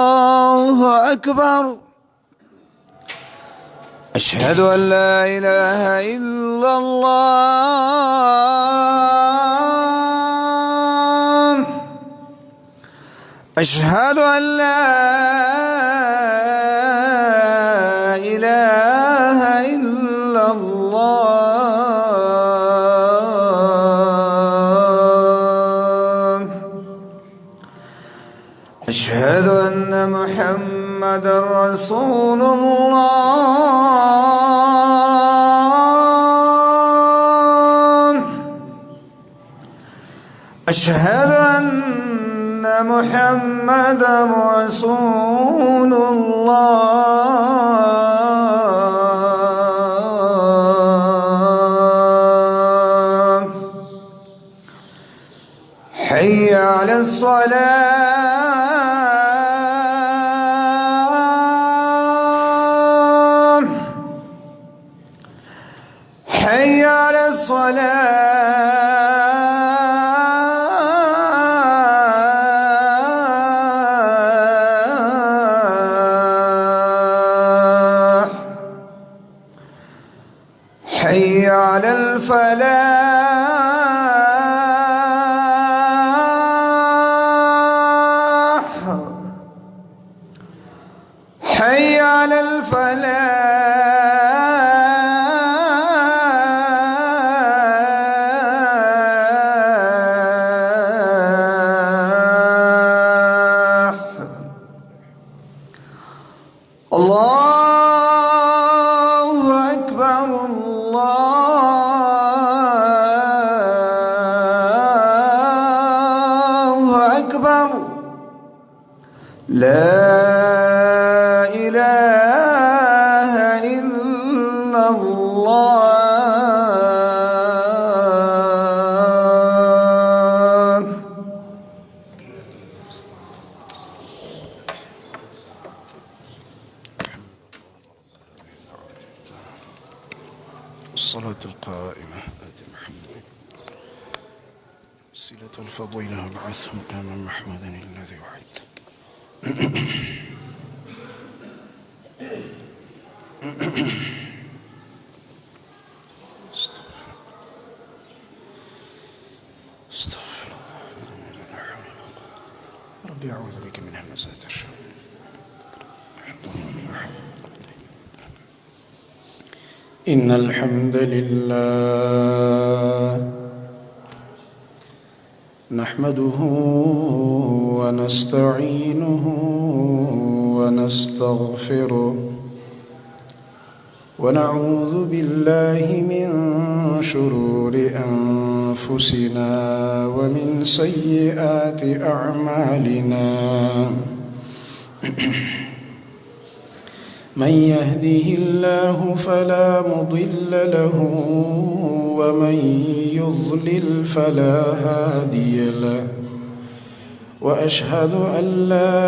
الله أكبر. أشهد أن لا إله إلا الله. أشهد أن لا إله إلا الله. أشهد أن محمدًا رسول الله. أشهد أن محمدًا رسول الله. حي على الصلاة. حي على الصلاة. حي على الفلاح. حي على الفلاح. الله أكبر. الله أكبر. لا إله إلا الله. الصلاة القائمة آت محمد صلة الفضيلة وابعثه مقاما محمودا الذي وعد. استغفر الله. ربي أعوذ بك من همزات الشياطين. إن الحمد لله نحمده ونستعينه ونستغفره ونعوذ بالله من شرور أنفسنا ومن سيئات أعمالنا. من يهده الله فلا مضل له ومن يضلل فلا هادي له. وأشهد أن لا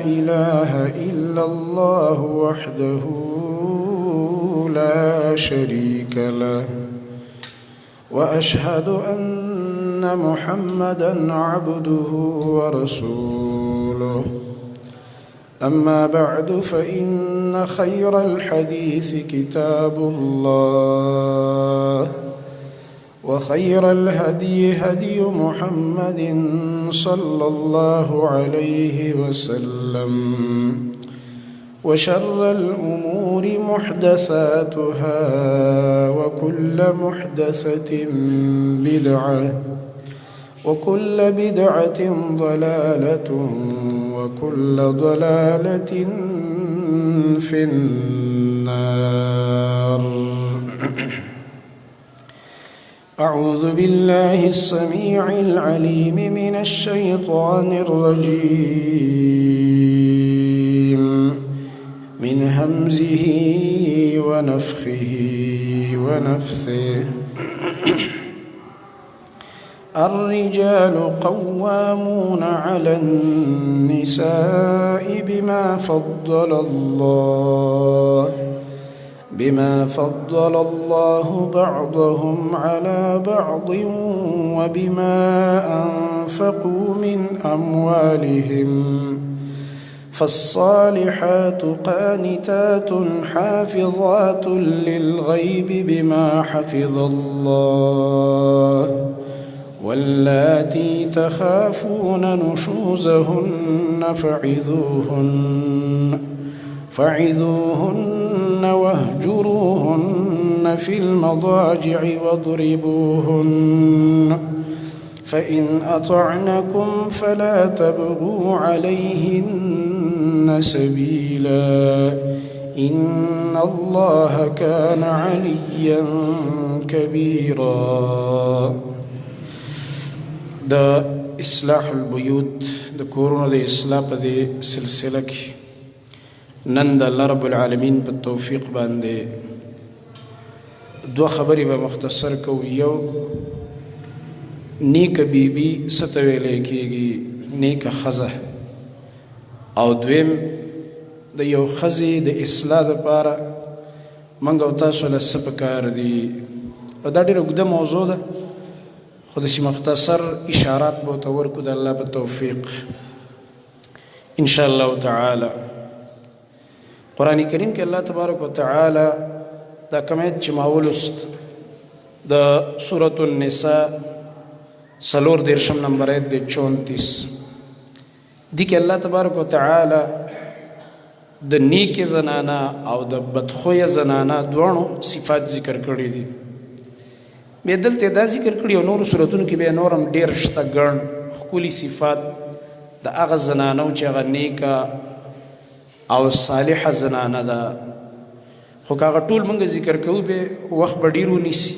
إله إلا الله وحده لا شريك له. وأشهد أن محمدًا عبده ورسوله. أما بعد فإن خير الحديث كتاب الله وخير الهدي هدي محمد صلى الله عليه وسلم وشر الأمور محدثاتها وكل محدثة بدعة وكل بدعة ضلالة وكل ضلالة في النار. أعوذ بالله السميع العليم من الشيطان الرجيم من همزه ونفخه ونفثه. الرجال قوامون على النساء بما فضل الله بما فضل الله بعضهم على بعض وبما أنفقوا من أموالهم فالصالحات قانتات حافظات للغيب بما حفظ الله واللاتي تخافون نشوزهن فعظوهن واهجروهن في المضاجع واضربوهن فإن أطعنكم فلا تبغوا عليهن سبيلا إن الله كان عليا كبيرا. دا اصلاح البيوت دا کورونو دا اصلاح په دې سلسله کې نن د الله رب العالمین په توفیق باندې دوه خبرې به مختصر کوو. یو نیک بیبي څه ته ویلی کېږي، نیکه ښځه، او دویم د یو ښځې د اصلاح دپاره موږ او تاسو له څه پکار دي. او دا ډېره اوږده موضوع ده، خو داسې مختصر اشارات به ورته ورکړو د الله په توفیق ان شاء الله تعالی. قرآن کریم کې الله تبارک وتعالی دا کوم آیت چې ما ولوست د سورة النساء 34 نمبر آیت دی 34 دی کې الله تبارک وتعالی د نیکې زنانه او د بدخویه زنانه دواړو صفات ذکر کړي دي. بیا دلته دا ذکر کړي او نورو صورتونو کې بیا نور هم ډېر شته ګڼ ښکلي صفات د هغه زنانو چې هغه نیکه او صالحه زنانه ده. خو که هغه ټول موږ ذکر کوو بیا وخت به ډېر ونیسي.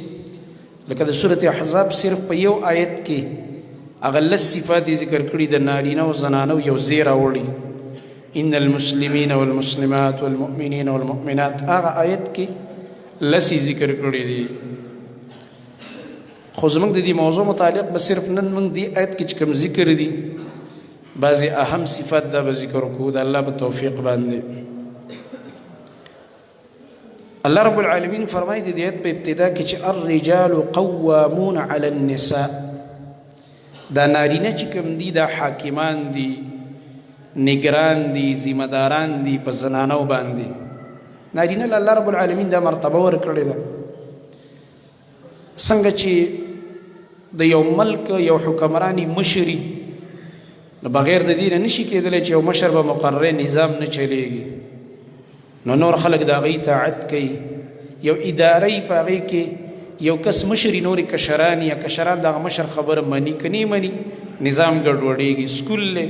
لکه د سورة احزاب صرف په یو آیت کې هغه لس صفات ذکر کړي د نارینه او زنانو یو ځای راوړي. ان المسلمین والمسلمات والمؤمنین والمؤمنات هغه آیت کې لس ذکر کړي دي. خو زموږ د دې موضوع متعلق به صرف نن موږ دې آیت کې چې کوم ذکر دي بعضې اهم صفات دا به ذکر وکړو د الله په توفیق باندې. الله رب العالمین فرمایي د دې آیت په ابتدا کې چې الرجال قوامون علی النساء، دا نارینه چې کوم دي دا حاکمان دي، نگران دي، ذمہ داران دي په زنانو باندې. نارینه له الله رب العالمین دا مرتبه ورکړې ده. څنګه چې د یو ملک یو حکمرانی مشري نو بغیر د دې نه نشي کېدلی چې یو مشر به مقرر نظام نه چلیږي، نو نور خلک د هغې اطاعت کوي. یو اداره یي په هغې کې یو کس مشري، نورې کشران یا کشران دغه مشر خبره مني که نه مني نظام ګډوډېږي. سکول دی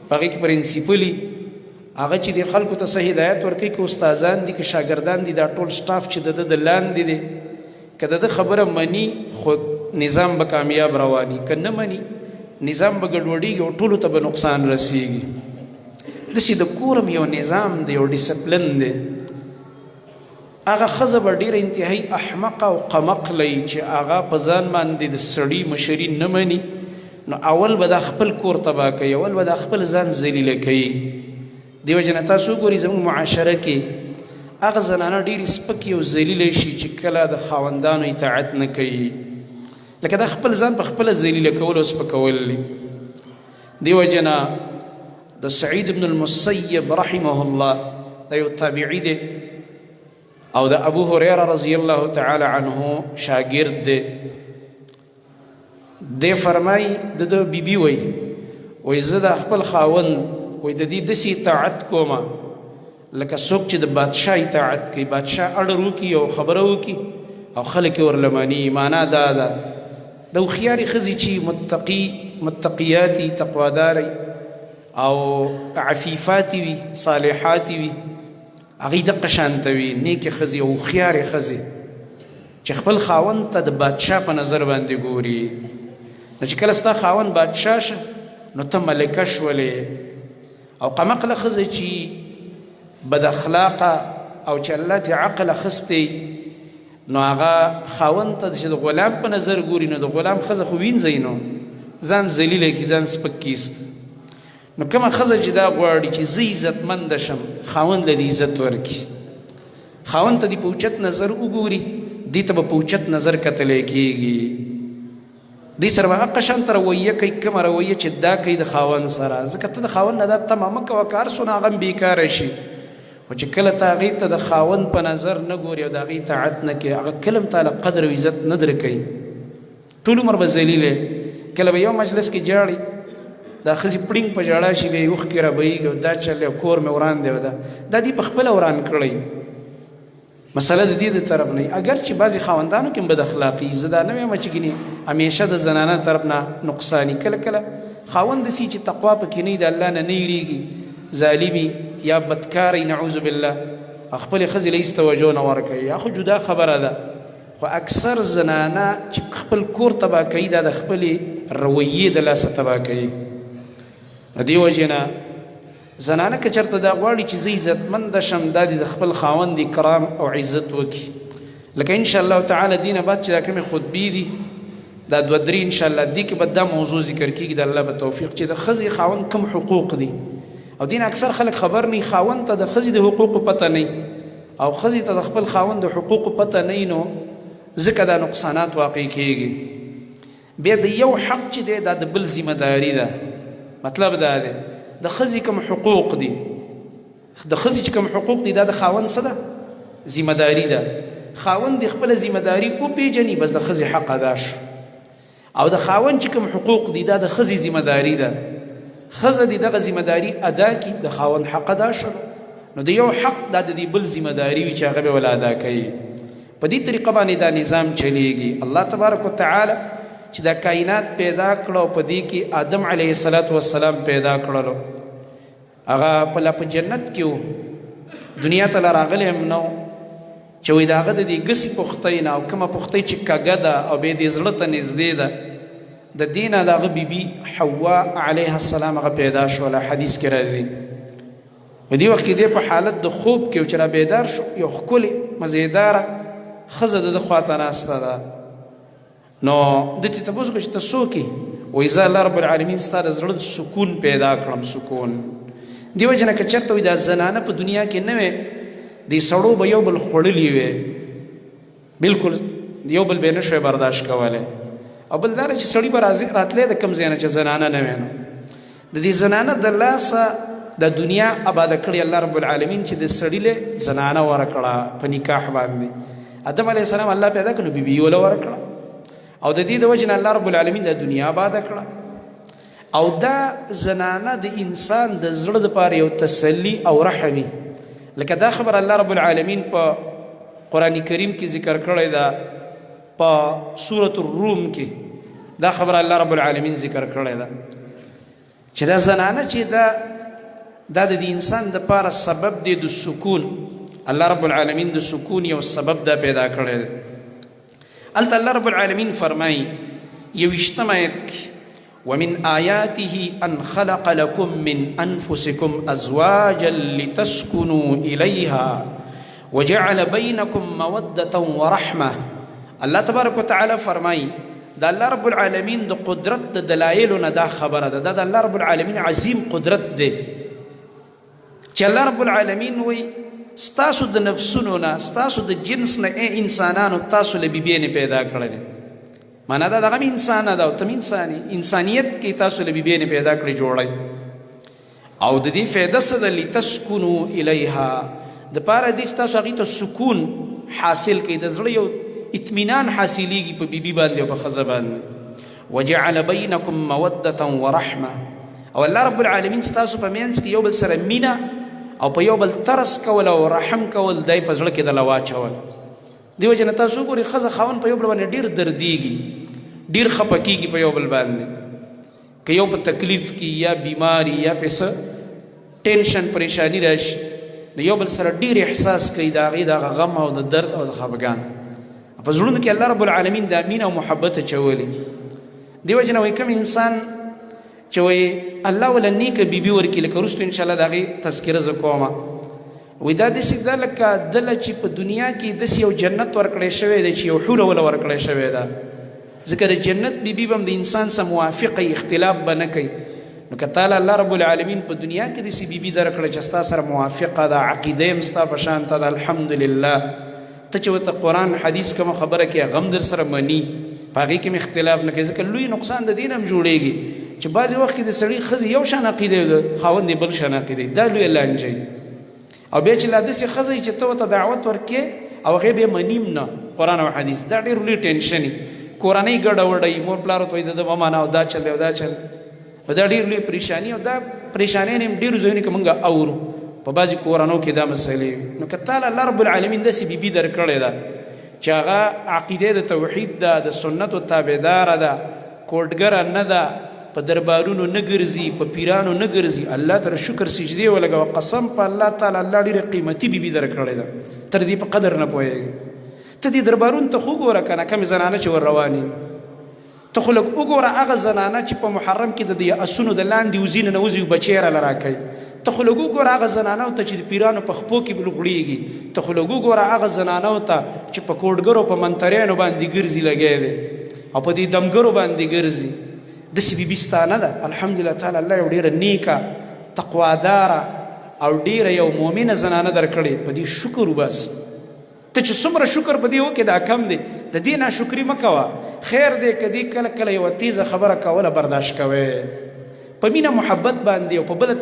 په هغې کې پرنسپل وي، هغه چې د خلکو ته څه هدایت ورکوي، که استادان دي که شاګردان دي، دا ټول سټاف چې د ده د لاندې دی که د ده خبره مني خو نظام به کامیاب رواني، که نه مني نظام به ګډوډېږي او ټولو ته به نقصان رسیږي. داسې د کور هم یو نظام دی، یو ډسپلن دی. هغه ښځه به ډېره انتهایي احمقه او قمقله وي چې هغه په ځان باندې د سړي مشري نه مني، نو اول به دا خپل کور تباه کوي، اول به دا خپل ځان ذلیله کوي. دې وجې نه تاسو وګورئ زموږ معاشره کې هغه زنانه ډېرې سپکې او ذلیله شي چې کله د خاوندانو اطاعت نه کوي، لکه دا خپل ځان په خپله ذلیله کول او سپکول دي. دې وجې نه د سعید بن المسیب رحمه الله دا یو تابعي دی او د ابو هریره رضی الله تعالی عنه شاګرد دی. دی فرمایي د ده بیبي وایي زه د خپل خاوند وایي د دې داسې اطاعت کومه لکه څوک چې د بادشاه اطاعت کوي. بادشاه اړر وکړي او خبره وکړي او خلک یې ورله مني. معنا دا ده د هوښیارې ښځې چې متقیاتي تقواداري او عفیفاتي وي، صالحاتي وي، هغې دقه شانته وي. نیکې ښځې او هوښیارې ښځې چې خپل خاوند ته د بادشاه په نظر باندې ګوري. نو چې کله ستا خاوند بادشاه شه نو ته ملکه شولې. او قمقله ښځه چې بد اخلاقه او چې الله ته عقل اخستی نو هغه خاوند ته چې د غلام په نظر ګوري نو د غلام ښځه خو وینځئ نو ځان ذلیله کړي، ځان سپک کیست. نو کومه ښځه چې دا غواړي چې زه عزتمنده شم خاوند له دې عزت ورکړي، خاوند ته دې په اوچت نظر وګوري دې ته به په اوچت نظر کتلی کېږي دې سره به هغه شانته رویه کوي کومه رویه چې دا کوي د خاوند سره ځکه ته د خاوند نه دا تمه مه کوه که هر څونه هغه هم بېکاره شي خو چې کله ته هغې ته د خاوند په نظر نه ګورې او د هغې اطاعت نه کوې هغه کله هم تاله قدر او عزت نه درکوي ټول عمر به ذلیل کله به یو مجلس کې جاړي دا ښځې پړینګ په ژړا شي بیا یې اوښکې رابهیږي او دا چل او کور مې وران دی او دا دې په خپله وران کړی مسله د دې د طرف نه اگر چې بعضې خاوندانو کې هم بد اخلاقي زه دا نه وایم چې ګینې همیشه د زنانه طرف نه نقصاني کله کله خاوند داسې چې تقوا پکې نه وي د الله نه نه یېرېږي ظالمي یا بدکاری نعوذ بالله خپلې ښځې له هېڅ توجه نه ورکوي یا خو جدا خبره ده خو اکثر زنانه چې خپل کور تباه کوي دا د خپلې رویې د لاسه تباه کوي د دې وجې نه زنانه که چېرته دا غواړي چې زه عزتمنده شم دا د خپل خاوند اکرام او عزت وکړي لکه انشاءالله تعالی دې نه بعد چې دا کومې خطبې دي دا دوه درې انشاءالله دې کې به دا موضوع ذکر کېږي د الله به توفیق چې د ښځې خاوند کوم حقوق دي او دین اکثر خلک خبر نه خاوند ته د ښځې د حقوقو پته نه او ښځې ته د خپل خاوند د حقوقو پته نه نو ځکه دا نقصانات واقع کېږي بیا د یو حق چې دی دا د بل ذمه داري ده مطلب دا دی د ښځې کوم حقوق دي د ښځې چې کوم حقوق دي دا د خاوند څه ده ذمه داري ده خاوند د خپله ذمه داري وپېژني بس د ښځې حق ادا شو او د خاوند چې کوم حقوق دي دا د ښځې ذمه داري ده ښځه دې دغه ذمه داري ادا کړي د خاوند حق ادا شو نو د یو حق دا د دې بل ذمه داري وي چې هغه به ول ادا کوي په دې طریقه باندې دا نظام چلیږي الله تبارک وتعالی چې دا کائنات پیدا کړو په دې کې آدم علیه السلام پیدا کړلو هغه په جنت کې و دنیا ته راغلی هم نو چې وایي د هغه د دې ګسې پختۍ نه او کومه پختۍ چې کږه ده او بیا دې زړه ته نږدې ده د دې نه د هغه بیبي حوا علیه السلام هغه پیدا شوله حدیث کې راځي په دې وخت کې دی په حالت د خوب کې چې را بیدار شو یو ښکلې مزیداره ښځه د ده خواته ناسته ده نو ده ته تپوس کړو چې ته څوک یې وایي زه الله رب العالمین ستا د زړه سکون پیدا کړم سکون دې وجې نه که چېرته وایي دا زنانه په دنیا کې نه وې دې سړو به یو بل خوړلي وې بلکل یو بل به یې نه شوی برداشت کولی او بل دا چې سړي به راتلی د کوم ځای نه چې زنانه نه وې نو د دې زنانه د لاسه د دنیا آباده کړې الله رب العالمین چې د سړي له زنانه ورکړه په نکاح باندې آدم علیه السلام الله پیدا کړ نو بیبي یې وله ورکړه او د دې د وجې نه الله رب العالمین د دنیا آباده کړه او دا زنانه د انسان د زړه دپاره یو تسلي او رحمي لکه دا خبر الله رب العالمین په قرآن کریم کې ذکر کړی ده په سورة الروم کې دا خبر الله رب العالمین ذکر کړی ده چې دا زنانه چې دا د انسان دپاره سبب دی د سکون الله رب العالمین د سکون یو سبب دا پیدا کړی ده هلته الله رب العالمین فرمایي یویشتم آیت کې ومن آیاته ان خلق لكم من انفسكم ازواجا لتسكنوا اليها وجعل بينكم موده ورحمه الله تبارک وتعالى فرمایي دا الله رب العالمین د قدرت د دلایلو نه دا خبره ده دا د الله رب العالمین عظیم قدرت دی چې الله رب العالمین وایي ستاسو د نفسونو نه ستاسو د جنس نه ای انسانانو تاسو له بیبیانې پیدا کړلې معنا دا دغه انسان ده او تم انساني انسانیت کې تاسو له بیبیانې پیدا کړې جوړی او د دې فایده څه ده لتسکنو الیها د پاره دې چې تاسو هغې ته سکون حاصل کړئ د زړه یو اطمینان حاصلیږي په بیبي باندې او په ښځه باندې وجعل بینکم موده ورحمه او الله رب العالمین ستاسو په منځ کې یو بل سره مینه او په یو بل ترس کول او رحم کول دی په زړه کې دله واچول دې وجې نه تاسو وګورئ ښځه خاوند په یو بل باندې ډېر دردېږي ډېر خفه کېږي په یو بل باندې که یو په تکلیف کې یا بیماري یا پې څه ټینشن پریشانی راشي نو یو بل سره ډېر احساس کوي د هغې دغه غم او د درد او د خفګان په زړونو کې الله رب العالمین د مینه او محبت اچولي دې وجې نه وایي کوم انسان چې وایي الله وله نیکه بیبي ورکړي لکه وروستو انشاءالله د هغې تذکره زه کومه وایي دا داسې ده لکه دله چې په دنیا کې داسې یو جنت ورکړی شوی دی چې یو حوره وله ورکړی شوی ده ځکه د جنت بیبي به هم د انسان سره موافقه اختلاف به نه کوي نو که تعالی الله رب العالمین په دنیا کې داسې بیبي درکړه چې ستا سره موافقه ده، عقیده یې هم ستا په شان ته ده، الحمدلله. ته چې ورته قرآن حدیث کومه خبره کې هغه هم در سره مني، په هغې کې هم اختلاف نه کوي. ځکه لوی نقصان د دې نه هم جوړېږي چې بعضې وخت کې د سړي ښځې یو شان عقیده وي، د خاوند یې بل شان عقیده وي. دا لویه لانجه او بیا چې لا داسې ښځه چې ته ورته دعوت ورکې او هغې بیا منیم نه قرآن او حدیث، دا ډېر لوی ټینشن وي. کورنۍ ګډه وډه مور پلار ورته وایي د ده ومانه او دا چل دی او دا چل، دا ډېر لوی پریشاني. او دا پریشانۍ نه هم ډېرو ځایونو کې موږ اورو، په بعضې کورنو کې دا مسلې وي. نو که تعالی الله رب العالمین داسې بیبي درکړې ده چې هغه عقیده د توحید ده، د سنتو تابعداره ده، کوډګره نه ده، په دربارونو نه ګرځي، په پیرانو نه ګرځي، الله ته شکر سجدې ولګوه. قسم په الله تعالی الله ډېره قیمتي بیبي درکړې ده، ته د دې په قدر نه پوهېږې. ته دې دربارونو ته خو وګوره که نه، کمې زنانه چې ور روانې، ته خو لږ وګوره هغه زنانه چې په محرم کې د دې اسونو د لاندې وزي نه نوځي بچی یې راله راکوي. ته خو لږ وګوره هغه زنانو ته چې د پیرانو په خپو کې لغړېږي. ته خو لږ وګوره هغه زنانو ته چې په کوډګرو په منتریانو باندې ګرځي لګی دی او په دې دمګرو باندې ګرځي. داسې بیبي ستا نه ده. الحمدلله تعالی الله یو ډېره نیکه تقواداره او ډېره یو مؤمنه زنانه درکړې. په دې شکر وباسه. ته چې څومره شکر په دې وکړې دا کم دی. د دې ناشکري مه کوه. خیر دی که دې کله کله یوه تیزه خبره کوله برداشت کوې، په مینه محبت باندې او په بله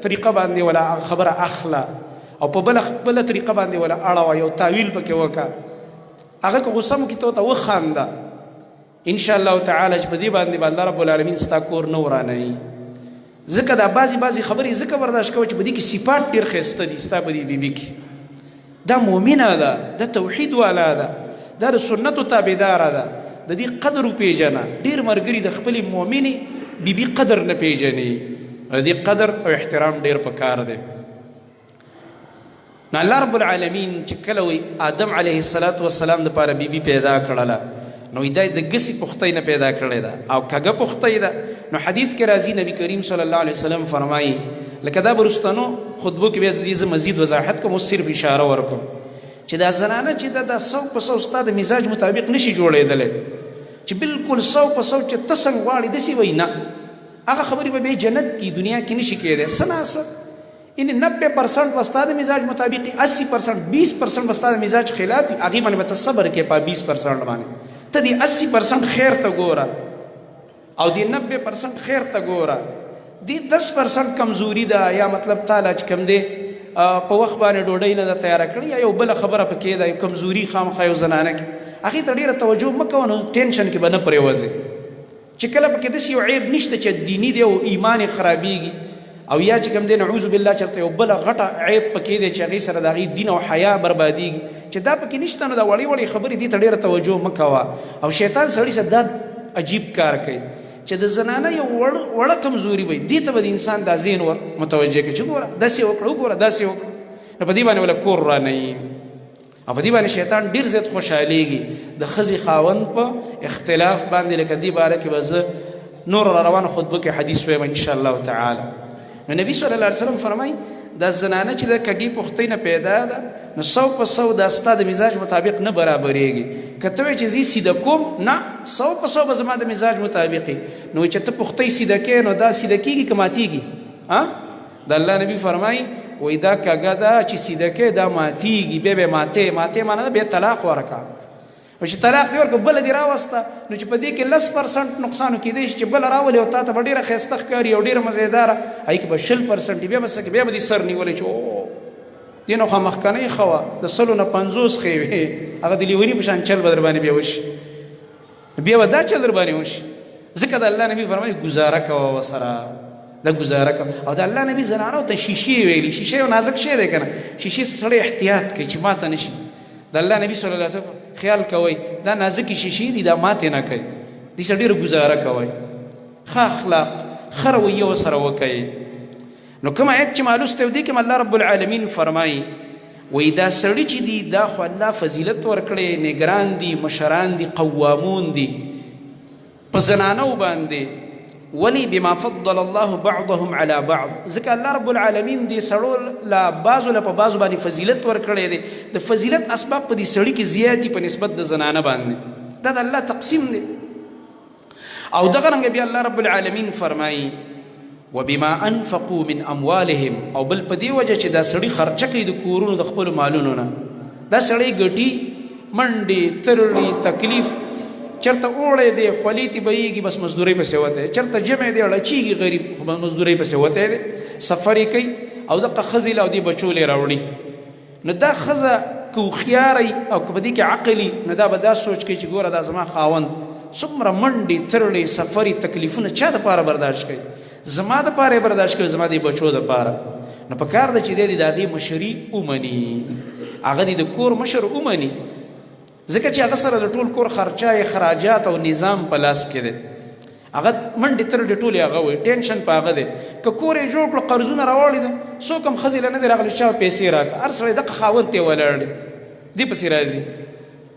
طریقه باندې ولا خبره اخله او په بله طریقه باندې ولا اړوه، یو تاویل پکې وکړه. هغه که غصه مو کې ته ورته وخانده، انشاءالله تعالی چې په دې باندې به الله رب العالمین ستا کور نه ورانوي. ځکه دا بعضې خبرې ځکه برداشت کوه چې په دې کې صفات ډېر ښایسته دي ستا په دې بیبي کې. دا مؤمنه ده، دا توحید والا ده، دا د سنتو تابعداره ده، د دې قدر وپېژنه. ډېر ملګري د خپلې مؤمنې بیبي قدر نه پېژني. د دې قدر او احترام ډېر پکار دی. نو الله رب العالمین چې کله وی آدم علیه السلام دپاره بیبي پیدا کړله، نو دا د ګسې پختۍ نه پیدا کړې ده او کږه پختۍ ده. نو حدیث کې راځي نبی کریم صلی الله علیه وسلم فرمایي، لکه دا به رستنو خطبو کې بیا د دې زه مزید وضاحت کوم، اوس صرف اشاره ورکوم چې دا زنانه چې دا 100% ستا د مزاج مطابق نشي جوړېدلی، چې بلکل 100% چې ته څنګه غواړې داسې وایي نه، هغه خبرې به بیا جنت کې دنیا کې نشي کېدی. څه ناڅه یعنې 90% به ستا د مزاج مطابق 80% 20% به ستا د مزاج خلاف وي، هغې باندې به ته صبر کې په 20% باندې. ته د 80% خیر ته ګوره او د 90% خیر ته ګوره. د 10% کمزوري ده، یا مطلب تعالی چې کوم دی په وخت باندې ډوډۍ نه ده تیاره کړې، یا یو بله خبره پکې ده، یو کمزوري خامخا یو زنانه کې، هغې ته ډېره توجه مه کوه، نو ټینشن کې به نه پرېوځې. چې کله پکې داسې یو عیب نشته چې دیني دی او ایمان یې خرابېږي، او یا چې کوم دی نعوذ بالله چېرته یو بله غټه عیب پکې دی چې هغې سره د هغې دین او حیا بربادېږي، چې دا پکې نشته، نو دا وړې وړې خبرې دې ته ډېره توجه مه کوه. او شیطان سړي سره دا عجیب کار کوي چې د زنانه یو وړه کمزوري وي، دې ته به د انسان دا ذهن ور متوجه کړي چې ګوره داسې وکړه، وګوره داسې وکړه، نو په دې باندې ولا کور رانهیي. او په دې باندې شیطان ډېر زیات خوشحالېږي د ښځې خاوند په اختلاف باندې. لکه دې باره کې به زه نور را روانه خطبه کې حدیث وایم انشاءالله تعالی. نو نبی صلی الله علیه وسلم فرمایي دا زنانه چې د کږې پختۍ نه پیدا ده، نو 100% دا ستا د مزاج مطابق نه برابرېږي. که ته وایې چې زه سیده کوم، نه 100% به زما د مزاج مطابق وي. نو چې ته پختۍ سیده کوې نو دا سیده کېږي که ماتېږي؟ د الله نبي فرمایي وایي دا کږه ده چې سیده کوې دا ماتېږي، بیا به ماتې معنی ده بیا طلاق ورکړه. او چې طلاق دې ورکړه بله دې راوسته، نو چې په دې کې 10% نقصان کېدی شي چې بله راولې او تا ته به ډېره ښایسته ښکاري او ډېره مزېداره، هغې کې به 20% بیا به څه بیا به دې سر نیولی چې او دې نو خوا مخکنۍ ښه وه، د 100 نه 50 ښې وې، هغه د لیوني په شان چل به در باندې بیا وشي، بیا به دا چل در باندې وشي. ځکه د الله نبي فرمایي ګزاره کوه ورسره، دا ګزاره کوه. او د الله نبي زنانو ته شیشې ویلي، شیشې یو نازک شی دی که نه، شیشې سړی احتیاط کوي چې ماته نه شي. د الله نبي صلی الله علیه وسلم خیال کوئ دا نازکې شیشې دي دا ماتې نه کوي، دې سره ډېره ګزاره کوئ، ښه اخلاق ښه رویه ورسره وکئ. نو کوم آیت چې ما لوستی و دې کې الله رب العالمین فرمایي وایي دا سړي چې دي دا خو الله فضیلت ورکړی، نګران دي، مشران دي، قوامون دي په زنانو باندې. ولی بما فضل الله بعضهم على بعض، ځکه الله رب العالمین دې سړو له بعضو له په بعضو باندې فضیلت ورکړی دی. د فضیلت اسباب په دې سړي کې زیات دي په نسبت د زنانه باندې، دا د الله تقسیم دی. او دغه رنګه بیا الله رب العالمین فرمایي وبما انفقوا من اموالهم او بل په دې وجه چې دا سړی خرچه کوي د کورونو د خپل مالونو نه دا سړی ګټي منډي ترړي تکلیف چرته اوړې دی خلیتی بهيږي بس مزدوري پسې وته چرته جمع دی اړچیږي غریب خو مزدوري پسې وته دی سفرې کوي او د قخزل او دی بچولې راوړي نو دا خزه کو خياري او کبدي کې عقلي نه دا به دا سوچ کوي چې ګوره دا زما خاوند څومره منډي ترړي سفري تکلیفونه چا د پاره برداشت کوي زما د پاره برداشت کوي زما د بچو د پاره نو په کار د چې دی د هغې مشري ومني هغه د کور مشر ومني ځکه چې هغه سره د ټول کور خرچای خراجات او نظام په لاس کې دی هغه منډې ترډې ټولې هغه وایي ټینشن په هغه دی که کور یې جوړ کړو قرضونه راوړي ده څوک هم ښځې له نه دی راغلی چا پیسې راکړه هر سړی دغه خاوند ته یې ولاړ دی دې پسې راځي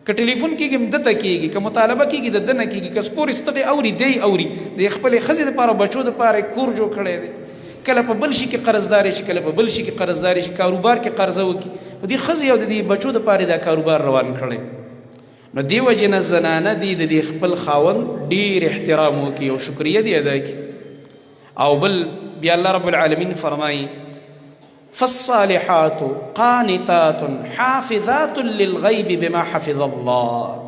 که ټلیفون کېږي هم دته کېږي که مطالبه کېږي د ده نه کېږي که سپورې ستغې اوري دی اوري د خپلې ښځې دپاره بچو دپاره یې کور جوړ کړی دی کله په بل شي کې قرضداري شي کله په بل شي کې قرضداري شي کاروبار کې قرضه وکړي نو دې ښځې او د دې بچو دپاره دا کاروبار روان کړی نو دی وجه نه زنانه دي د دې خپل خاوند ډېر احترام وکړي او شکریه دې ادا کړي او بل بیا الله رب العالمین فرمایي فالصالحات قانتات حافظات للغیب بما حفظ الله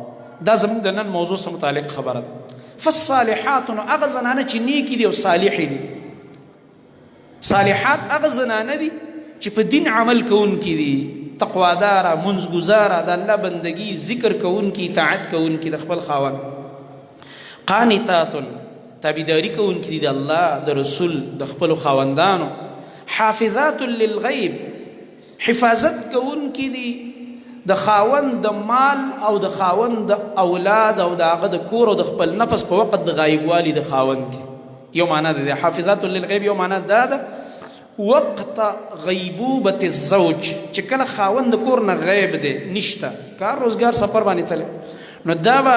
دا زموږ د نن موضوع سره متعلق خبره فالصالحات نو هغه زنانه چې نیکې دي او صالحې دي صالحات هغه زنانه دي چې په دین عمل کوونکي دي تقواداره منځګزاره د الله بندگی ذکر کوونکي اطاعت کوونکي د خپل خاوند قانتات تابعداري کوونکي دي د الله د رسول د خپل خاوندانو حافظات للغیب حفاظت کوونکي دي د خاوند د مال او د خاوند د اولاد او د هغه د کور او د خپل نفس په وخت د غایبوالي د خاوند کې یو معنا ده حافظات للغیب یو معنا ده وقت غیبوبت الزوج چې کله خاوند کور نه غیب دی نشته کار روزګار سفر باندې تل نو دا به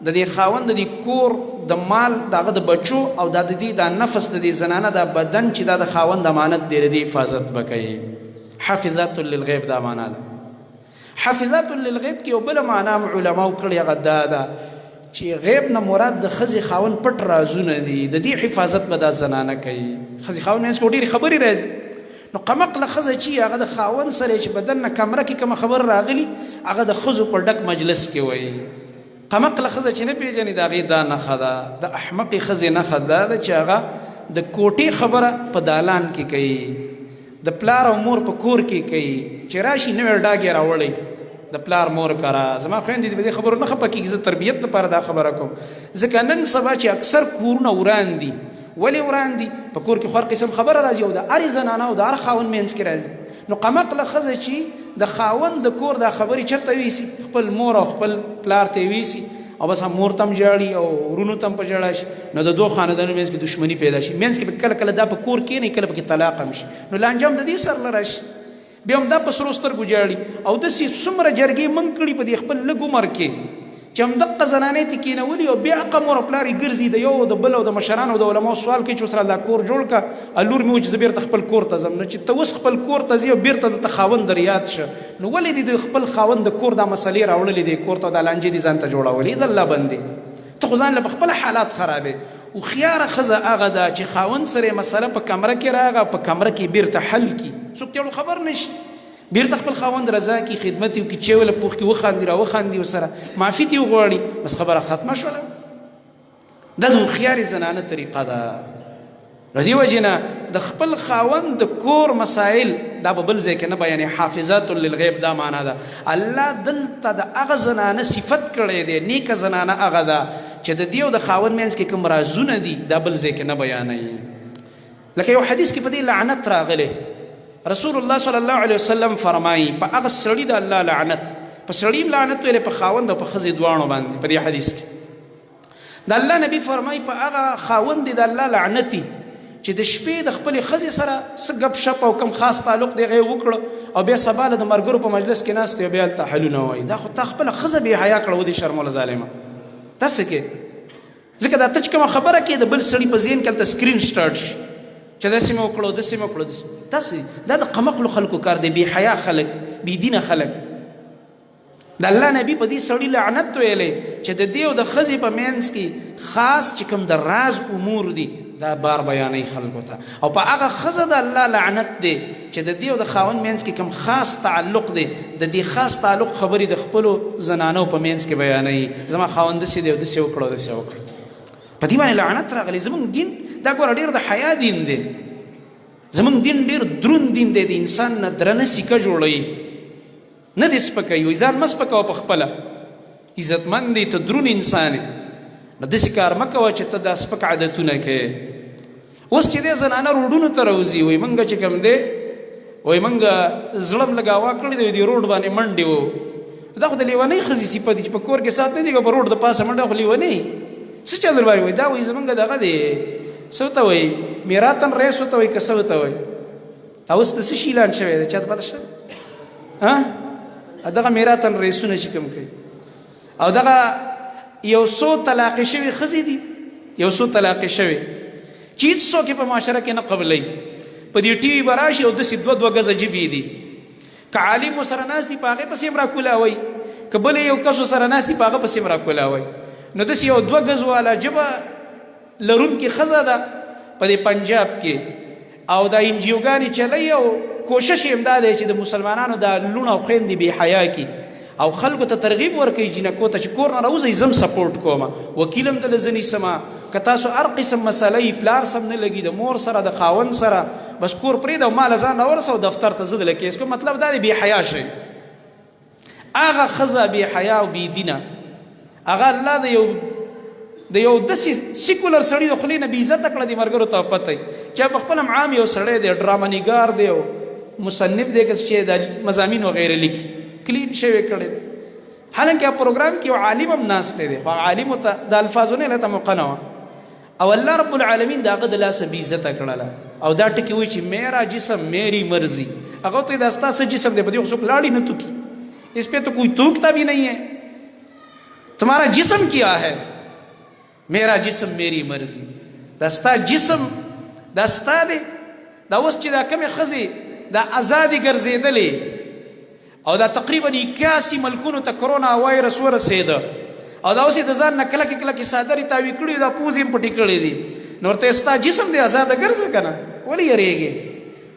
د دې خاوند د کور د مال دغه د بچو او د دې د نفس د دې زنانه د بدن چې د خاوند امانت دی د حفاظت وکړي حافظات للغیب دا معنا ده حافظات للغیب کې یو بل معنا علماء کړي غدا ده چې غیب نه مراد د خزي خاون پټ رازونه دي د دې حفاظت به د زنانه کوي خزي خاون نه ډېری خبرې راځي نو قمقله خزه چې هغه د خاون سره چې بدن نه کمره کې کوم خبر راغلی هغه د خزو په ډک مجلس کې وایي قمقله خزه چې نه پیژني دا غي دا نه خدا د احمق خزه نه خدا د چې هغه د کوټي خبره په دالان کې کوي د پلار او مور په کور کې کوي چې راشي نو ډاګي راوړي د پلار مور کرا زما خويندې دې خبرو نه خپه کیږي تربيت لپاره دا خبره کوم ځکه نن سبا چې اکثر کورونه وران دي ولی وران دي په کور کې خور قسم خبره راځي او د اری زنانه او د ار خاون مینس کې راځي نو قمقله خزه چې د خاون د کور دا خبري چرته ویسي خپل مور او خپل پلار ته ویسي او بس مور تم جاړي او ورونو تم په جاړه شي نو د دوه خاندانو مینس کې دښمنی پیدا شي مینس کې کله کله دا په کور کې نه کله په طلاق هم شي نو لانجام د دې سر لراشي بیا هم دا په سرو سترګو جاړي او داسې څومره جرګې من کړي په دې خپل لږ عمر کې چې همدغه زنانې ته کېنولي او بیا هغه مور او پلار یې ګرځي د یو د بل او د مشرانو او د علماو سوال کوي چې اوس را دا کور جوړ کړه لور مې وایي چې زه بېرته خپل کور ته ځم نو چې ته اوس خپل کور ته ځې او بېرته درته خاوند در یاد شه نو ولې دې د خپل خاوند د کور دا مسلې راوړلې دې کور ته دا لانجې دې ځان ته جوړولې د الله بندې ته خو ځان له خپل حالات خرابې او خيار خزه هغه دا چې خاوند سره مسله په کمره کې راغه په کمره کې بیرته حل کی څوک ته خبر نشي بیرته خپل خاوند رضا کی خدمت یو کی چې ول پوخ کی وخاندي را وخاندي وسره معافي تی وغواړي بس خبره ختمه شوله د خيار زنانه طریقه ده ردی وجنه د خپل خاوند د کور مسائل دا بل ځای کې نه بیان حافظات للغیب دا معنا ده الله دلته د اغه زنانه صفت کړي دي نیک زنانه اغه ده چې د دیو د خاوند مینس کې کوم رازونه دي دا بل ځای کې نه بیانوي لکه یو حدیث کې په دې لعنت راغله رسول الله صلی الله علیه وسلم فرمایي په هغه سړي د الله لعنت په سړي لعنت ویل په خاوند او په خزي دوانو باندې په دې حدیث کې د الله نبی فرمایي په هغه خاوند د الله لعنتي چې د شپې د خپل خزي سره سګب شپ او کم خاص تعلق دی غي وکړو او بیا سباله د مرګرو په مجلس کې ناست دی بیا التحلونه وای دا خو خپل خزه به حیا کړو دي شرمول ظالمه تاسو کې ځکه دا تچ کوم خبره کې د بل سړي په ذهن کې سکرین سٹارټ چې د سیمه وکړو د سیمه وکړو تاسو دا د قمقلو خلکو کار دی بی حیا خلک بی دینه خلک د الله نبی په دې سړي لعنت ویلې چې د دیو د خزي په مینس کې خاص چې کوم د راز امور دي دا بار بیانې خلکو ته او په هغه ښځه د الله لعنت دی چې د دې او د خاوند منځ کې کوم خاص تعلق دی د دې خاص تعلق خبرې د خپلو زنانو په منځ کې بیانوي زما خاوند داسې دی او داسې وکړه او داسې وکړه په دې باندې لعنت راغلی زموږ دین دا ګوره ډېر د حیا دین دی زموږ دین ډېر دروند دین دی د انسان نه درنه سیکه جوړوي نه دې سپکوي ځان مه سپکوه په خپله عزتمند دی ته درون انسان یې نو داسې کار مه کوه چې ته دا سپک عادتونه کوې اوس چې دی زنانه روډونو ته راوځي وایي موږ چې کوم دی وایي موږ زړه م لږ هوا کړی دی دې روډ باندې منډې وو دا خو د لیونۍ ښځې صفت دی چې په کور کې سات نه دی په روډ د پاسه منډه خو لیونۍ څه چل در باندې وایي دا وایي زموږ دغه دی څه ورته وایي میراتن ریس ورته وایي که څه ورته وایي اوس د څه شي اعلان شوی دی چا ته پته شته دغه میراتن ریسونه چې کوم کوي او دغه یو څو طلاقې شوي ښځې دي یو څو طلاقې شوي چې هېڅ څوک یې په معاشره کې نه قبلوي په دې ټي وي به راشي او داسې دوه ګزه جبې دي که عالم ورسره ناست دي په هغې پسې هم راکولاوئ که بل یو کس ورسره ناست دي په هغه پسې هم راکولاوئ نو داسې یو 2 ګز والا ژبه لرونکې ښځه ده په دې پنجاب کې او دا انجیوګانې چلوي او کوشش یې هم دا دی چې د مسلمانانو دا لوڼ او خویندې بې حیا کي او خلکو ته ترغیب ورکوي جینکو ته چې کور نه راوځئ زه هم سپورټ کوم وکیل هم دله زه نیسمه که تاسو هر قسم مسله یي پلار سم نه لګي د مور سره د خاوند سره بس کور پرېږده او ما له ځان راورسه او دفتر ته زه دله کیس کوم مطلب دا دی بې حیا شئ هغه ښځه بې حیا او بې دینه هغه الله د یو داسې سیکولر سړي د خولې نه بې عزته کړه دې ملګرو ته پته وي چې په خپل هم عام یو سړی دی ډرامه نګار دی او مصنف دی که چې د مضامین وغیره لیکي کلین شوی کړی دی حالانکه پروګرام کې یو عالم هم ناستی دی خو عالمو ته د الفاظو نه هلته موقع نه وه او الله رب العالمین د هغه د لاسه بې عزته کړله او دا ټکي وایي چې میرا جسم میری مرضی هغه ورته دا ستا څه جسم دی په دې خو څوک لاړې نه توکي اس پہ تو کوئی توکتا بھی نہیں ہے تمہارا جسم کیا ہے میرا جسم میری مرضی دا ستا جسم دا ستا دی دا اوس چې دا کمې ښځې دا ازادي ګرځېدلې او دا تقریبا 81 ملکونو ته کرونا وایرس ورسېده او دا اوس یې د ځان نه کلکې کلکې څادرې تاوي کړي دا پوزې هم پټې کړې دي نو ورته ستا جسم دی ازاده ګرځه که نه ولې یېرېږې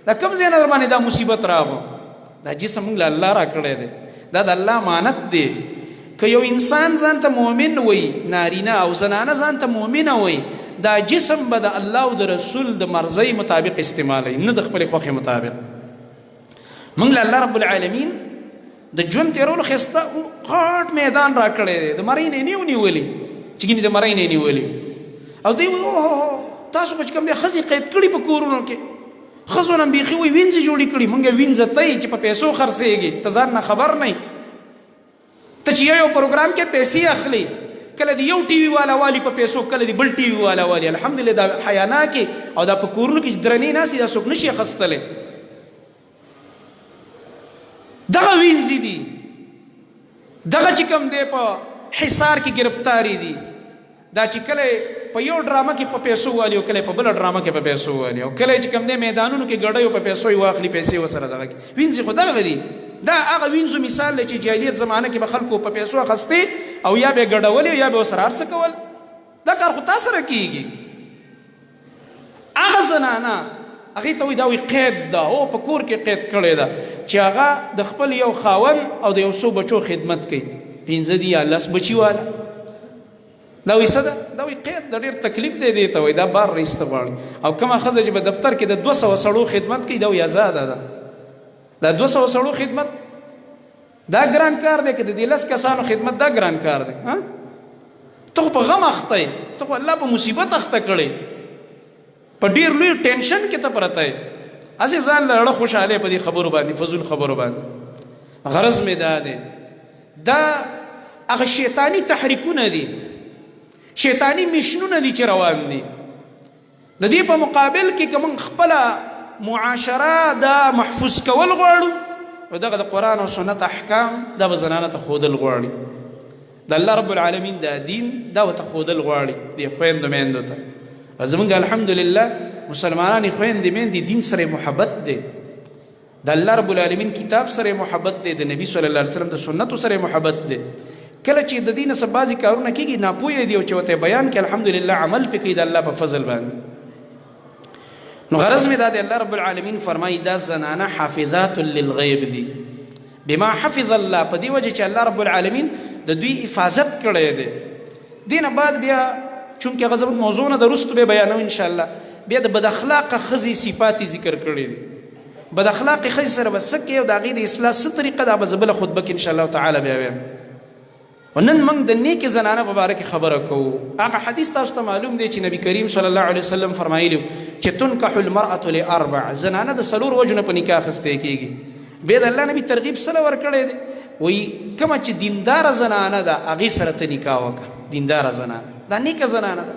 دا کوم ځای نه در باندې دا مصیبت راغو دا جسم موږ له الله را کړی دی دا د الله امانت دی که یو انسان ځان ته مؤمن وي نارینه او زنانه ځان ته مؤمنه وي دا جسم به د الله او د رسول د مرضۍ مطابق استعمالوي نه د خپلې خوښې مطابق موږ له الله رب العالمین د ژوند تېرولو ښایسته غټ میدان را کړی دی د مرۍ نه یې نه ونیولې چې ګینې د مرۍ نه یې نیولې او دوی وایي اوهو تاسو به چې کوم دی ښځې قید کړي په کورونو کې ښځو نه بیخي وایي وینځې جوړې کړي مونږ وینځه تی چې په پیسو خرڅېږي ته ځان نه خبر نه ته چې یو پروګرام کې پیسې اخلي کله د یو ټي وي والا والي په پیسو کله د بل ټي وي والا والي الحمدلله دا حیانا کې او دا په کورونو کې درنې ناستې دا څوک نشي اخیستلی دغه وینځې دي دغه چې کوم دی په حصار کې ګرفتاري دي دا چې کله په یو ډرامه کې په پیسو والي او کله په بله ډرامه کې په پیسو والي او کله چې کوم دی میدانونو کې ګډیو په پیسو یې واخلي پیسې ورسره دغه کې وینځې خو دغه دي دا هغه وینځو مثال دی چې جاهلیت زمانه کې به خلکو په پیسو اخیستې او یا به یې ګډولې یا به ورسره هر څه کول دا کار خو تا سره کېږي هغه زنانه هغې ته وایي دا وایي قید ده او په کور کې قید کړې ده چې هغه د خپل یو خاوند او د یو څو بچو خدمت کوي 15 دي یا 10 بچي والا دا وایي څه ده دا وایي قید د ډېر تکلیف دی دې ته وایي دا بار رایسته غواړي او کومه ښځه چې په دفتر کې د 200 سړو خدمت کوي دا وایي ازاده ده دا 200 سړو خدمت دا ګران کار دی که د دې 10 کسانو خدمت دا ګران کار دی ته خو په غم اخته یې ته خو الله په مصیبت اخته کړی په ډېر لوی ټینشن کې ته پرته یې هسې ځان له اړه خوشحالی په دې خبرو باندې فضول خبرو باندې غرض مې دا دی دا هغه شیطاني تحریکونه دي شیطانی مشنونه دي چې روان دي د دې په مقابل کې که موږ خپله معاشره دا محفوظ کول غواړو او دغه د قرآن او سنت احکام دا به زنانه ته ښودل غواړي د الله رب العالمین دا دین دا ورته ښودل غواړي دې خویندو میندو ته زمونږ الحمدلله مسلمانانې خویندې میندې دین سره محبت دی د الله رب العالمین کتاب سره محبت دی د نبی صلی الله علیه وسلم د سنتو سره محبت دی کله چې د دین څخه بعضې کارونه کېږي ناپوهه دي او چې ورته بیان کې الحمدلله عمل پې کوي د الله په فضل باندې نو غرض مې دا دی الله رب العالمین فرمایي دا زنانه حافظات للغیب دي بما حفظ الله، په دې وجه چې الله رب العالمین د دوی حفاظت کړی دی. دې نه بعد بیا چونکې هغه زموږ موضوع نه د وروستو به بیانو انشاءالله، بیا د بد اخلاقه ښځې صفات ذکر کړي دي. بد اخلاقې ښځې سره به څه کوي او د هغې د اصلاح څه طریقه ده، به زه بله خطبه کې انشاءالله تعالی بیا وایم. ونن موږ د نیکې زنانه په باره کې خبره کوو. هغه حدیث تاسو ته معلوم دی چې نبي کریم صلی الله علیه وسلم فرمایلي چې تنکح المرأة لاربع، زنانه د څلور وجو نه په نکاح اخیستی کېږي. بیا د الله نبي ترغیب څه ورکړی دی؟ وایي کومه چې دینداره زنانه ده هغې سره ته نکاح وکړه. دینداره زنانه دا نیکه زنانه ده.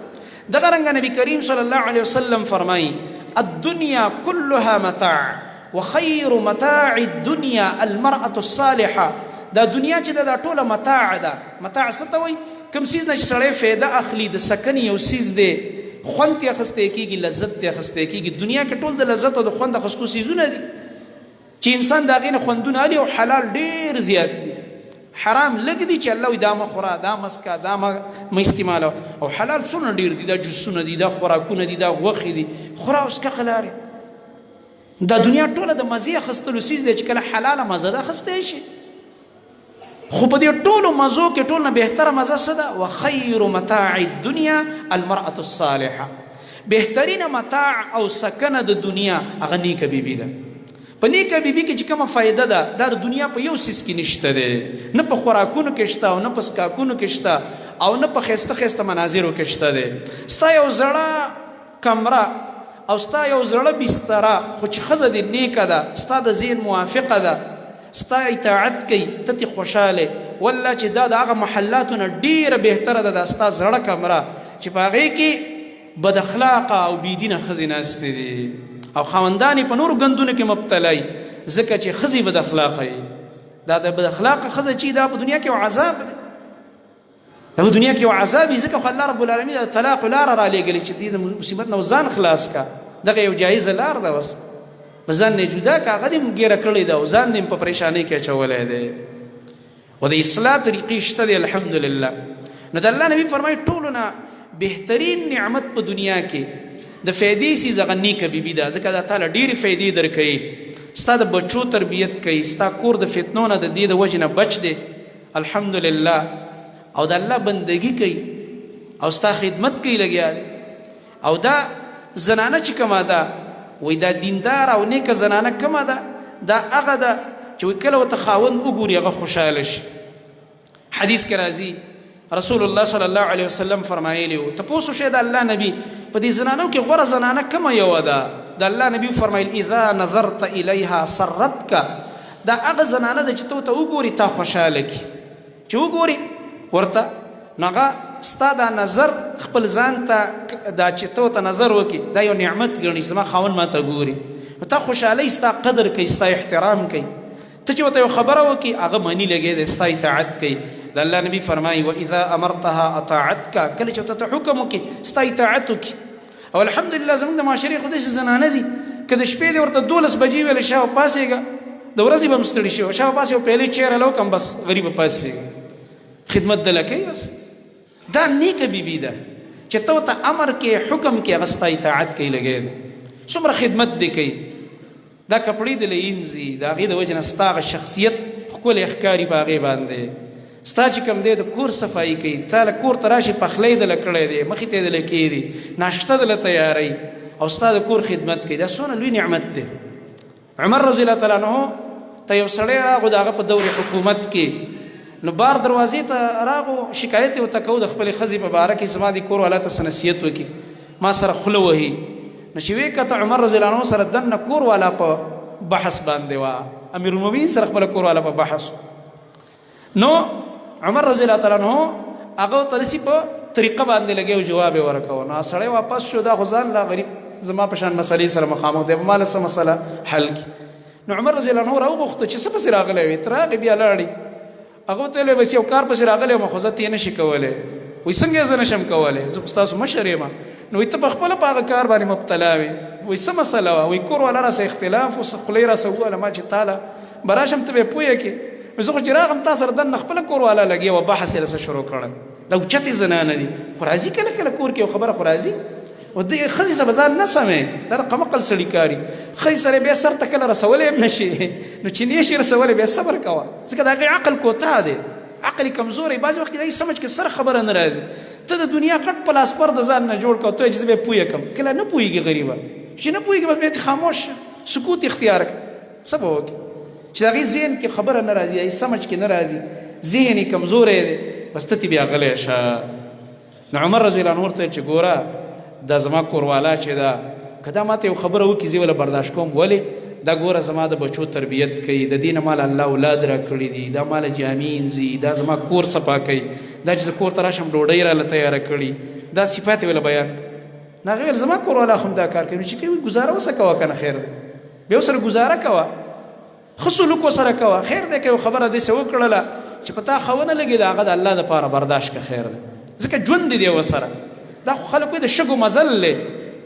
دغه رنګه نبي کریم صلی الله علیه وسلم فرمایي الدنیا كلها متاع وخير متاع الدنيا المرأة الصالحة. دا دنیا چې دا ټوله متاع ده. متاع څه ته وایي؟ کوم څیز نه چې سړی فایده اخلي، د سکن یو څیز دی، خوند ترې اخیستی کېږي، لذت ترې اخیستی کېږي. دنیا کې ټول د لذت او د خوند اخیستو څیزونه دي چې انسان د هغې نه خوندونه اخلي، او حلال ډېر زیات دي. حرام لږ دي چې الله وایي دا مه خوره، دا مه څکه، دا مه استعمالوه. او حلال څومره ډېر دي، دا جوسونه دي، دا خوراکونه دي، دا غوښې دي، خوره او څکه لارې. دا دنیا ټوله د مزې اخیستلو څیز دی چې کله حلاله مزه ده اخیستی شي. خو په دې ټولو مزو کې ټول نه بهتره مزه څه ده؟ وخیر متاع الدنیا المرأة الصالحه. بهترینه متاع او سکنه د دنیا هغه نیکه بیبي ده. په نیکه بیبي کې چې کومه فایده ده دا د دنیا په یو څیز کې نشته دی، نه په خوراکونو کې شته او نه په سکاکونو کې شته او نه په ښایسته ښایسته مناظرو کې شته دی. ستا یو زړه کمره او ستا یو زړه بستره، خو چې ښځه دې نیکه ده، ستا د ذهن موافقه ده، ستا اطاعت کوي، ته ترې خوشحاله، والله چې دا د هغه محلاتو نه ډېره بهتره ده دا ستا زړه کمره چې په هغې کې بد اخلاقه او بېدینه ښځې ناستې دي او خاوندان یې په نورو ګندونو کې مبتلا وي، ځکه چې ښځې بد اخلاقه وي. دا د بد اخلاقه ښځه چې دا په دنیا کې یو عذاب دی، دا په دنیا کې یو عذاب وي. ځکه خو الله رب العالمین د طلاق لاره رالیږلې چې دې د مصیبت نه ځان خلاص کا. دغه یو جایزه لار ده، بس ځان نه جدا کا، هغه دې هم ګیره کړې ده او ځان دې په پریشانۍ کې اچولی دی. و د اصلاح طریقې شته دی الحمدلله. نو د الله نبي فرمایي ټولو نه بهترین نعمت په دنیا کې د فایدې څیز هغه نیکه بیبي ده، ځکه دا تاله ډېرې فایدې درکوي. ستا د بچو تربیت کوي، ستا کور د فتنو نه د دې د وجې نه بچ دی الحمدلله، او د الله بندګي کوي او ستا خدمت کوي لګیا دی. او دا زنانه چې کومه ده وایي دا دیندار او نیکه زنانه کومه ده؟ دا هغه ده چې کله ورته خاوند وګوري هغه خوشحاله شي. حدیث کې راځي رسول الله صلی الله علیه وسلم فرمایلی و تپوس وشئ د الله نبی په دې زنانو کې غوره زنانه کومه یوه ده؟ د الله نبي فرمایل اذا نظرت الیها سرتک. دا هغه زنانه ده چې ته ورته وګوري تا خوشحاله کي. چې وګوري ورته نو هغه ستا دا نظر خپل ځان ته دا چې ته ورته نظر وکړي دا یو نعمت ګڼي چې زما خاوند ما ته ګوري، تا خوشحالۍ ستا قدر کوي، ستا احترام کوي. ته چې ورته یو خبره وکړي هغه مني لګی دی، ستا اطاعت کوي. د الله نبي فرمایي واذا امرتها اطاعتک، کله چې ورته حکم وکړي ستا اطاعت وکړي. او الحمدلله زموږ د معاشرې خو داسې زنانه دي که د شپې دې ورته 12 بجې ویلې شاو پاسېږه، د ورځې به هم ستړي شي، شاو پاسې یو پیالې چیره له وکړم بس غریبه پاسېږه، خدمت دله کوي. بس دا نیکه بیبي ده چې ته ورته امر کې حکم کې هغه ستا اطاعت کوي لګی دی. څومره خدمت دې کوي، دا کپړې دې له اینځي، د هغې د وجې نه ستا هغه شخصیت ښکلی ښکاري په هغې باندې. ستا چې کوم دی د کور صفایي کوي، تا له کور ته راشي پخلی دله کړی دی، مخې ته یې دله کېږدي، ناشته دله تیاروي او ستا د کور خدمت کوي. دا څونه لوی نعمت دی. عمر رضی الله تعالی عنه ته یو سړی راغو د هغه په دور حکومت کې، نو بار دروازې ته راغو، شکایت یې ورته کوو د خپلې ښځې په باره کې زما د کور والا ته څه نصیحت وکړي، ما سره خوله وهي. نو چې ویې کته عمر رضی الله عنه سره دننه کور والا په بحث باندې وه، امیرالمؤمنین سره خپله کور والا په بحث. نو عمر رضی الله تعالی عنه هغه ته داسې په طریقه باندې لګی او جواب یې ورکوه. نو سړی واپس شو، دا خو ځان لا غریب زما په شان مسلې سره مخامخ دی، ما له څه مسله حل کړي. نو عمر رضی الله عنه راوغوښته چې څه پسې راغلی وي، ته راغې بیا لاړې. هغه ورته ویل بس یو کار پسې راغلی یم خو زه ته یې نشي کولی. وایي څنګه زه نشم کولی، زه خو ستاسو مشر یم. نو وایي ته په خپله په هغه کار باندې مبتلا وې. وایي څه مسله وه؟ وایي کور والا راسه اختلاف و خولۍ راسه ووهله ما چې تاله به راشم ته به یې پویه کړې. زه خو چې راغم تا سره دننه خپله کور والا لګیا وه، بحث یې راسه شروع کړی. دا اوچتې زنانه دي، خو راځي کله کله کور کې یو خبره خو راځي. او دې ښځې سره به ځان نه سمې دا رقم عقل سړي کاري ښځې سره بیا سر ته کله رسولی هم نه شي نو چې نه شي رسولی بیا صبر کوه ځکه د هغې عقل کوتاه دی عقل یې کمزوری بعضې وخت کې داسې سمجھ کې سره خبره نه راځي ته د دنیا غټ پلاسپر د ځان نه جوړ کړه ته یې چې زه به یې پویه کړم کله نه پوهېږي غریبه چې نه پوهېږي بس بیا ته خاموش سکوت اختیار کړه څه به وکړي چې د هغې ذهن کې خبره نه راځي هغې سمجھ کې نه راځي ذهن یې کمزوری دی بس ته بیا غلی شه نو عمر رضی الله عنه ورته چې ګوره دا زما کوروالا چې ده که دا ماته یو خبره وکړي زه وله برداشت کوم ولې دا ګوره زما د بچو تربیت کوي د دې نه مال الله اولاد را کړي دي دا مال جامې انځي دا زما کور صفا کوي دا چې زه کور ته راشم ډوډۍ راله تیاره کړي دا صفات یې وله بیان کړه نو هغې ویل زما کوروالا خو هم دا کار کوي چې کوي ګزاره وسه کوه که نه خیر دی بیا ورسره ګزاره کوه ښه سلوک ورسره کوه خیر دی که یو خبره داسې وکړله چې په تا ښه ونه لګي د هغه د الله دپاره برداشت که خیر دی ځکه ژوند دی ورسره دا خو خلک وایي د شګو مزل دی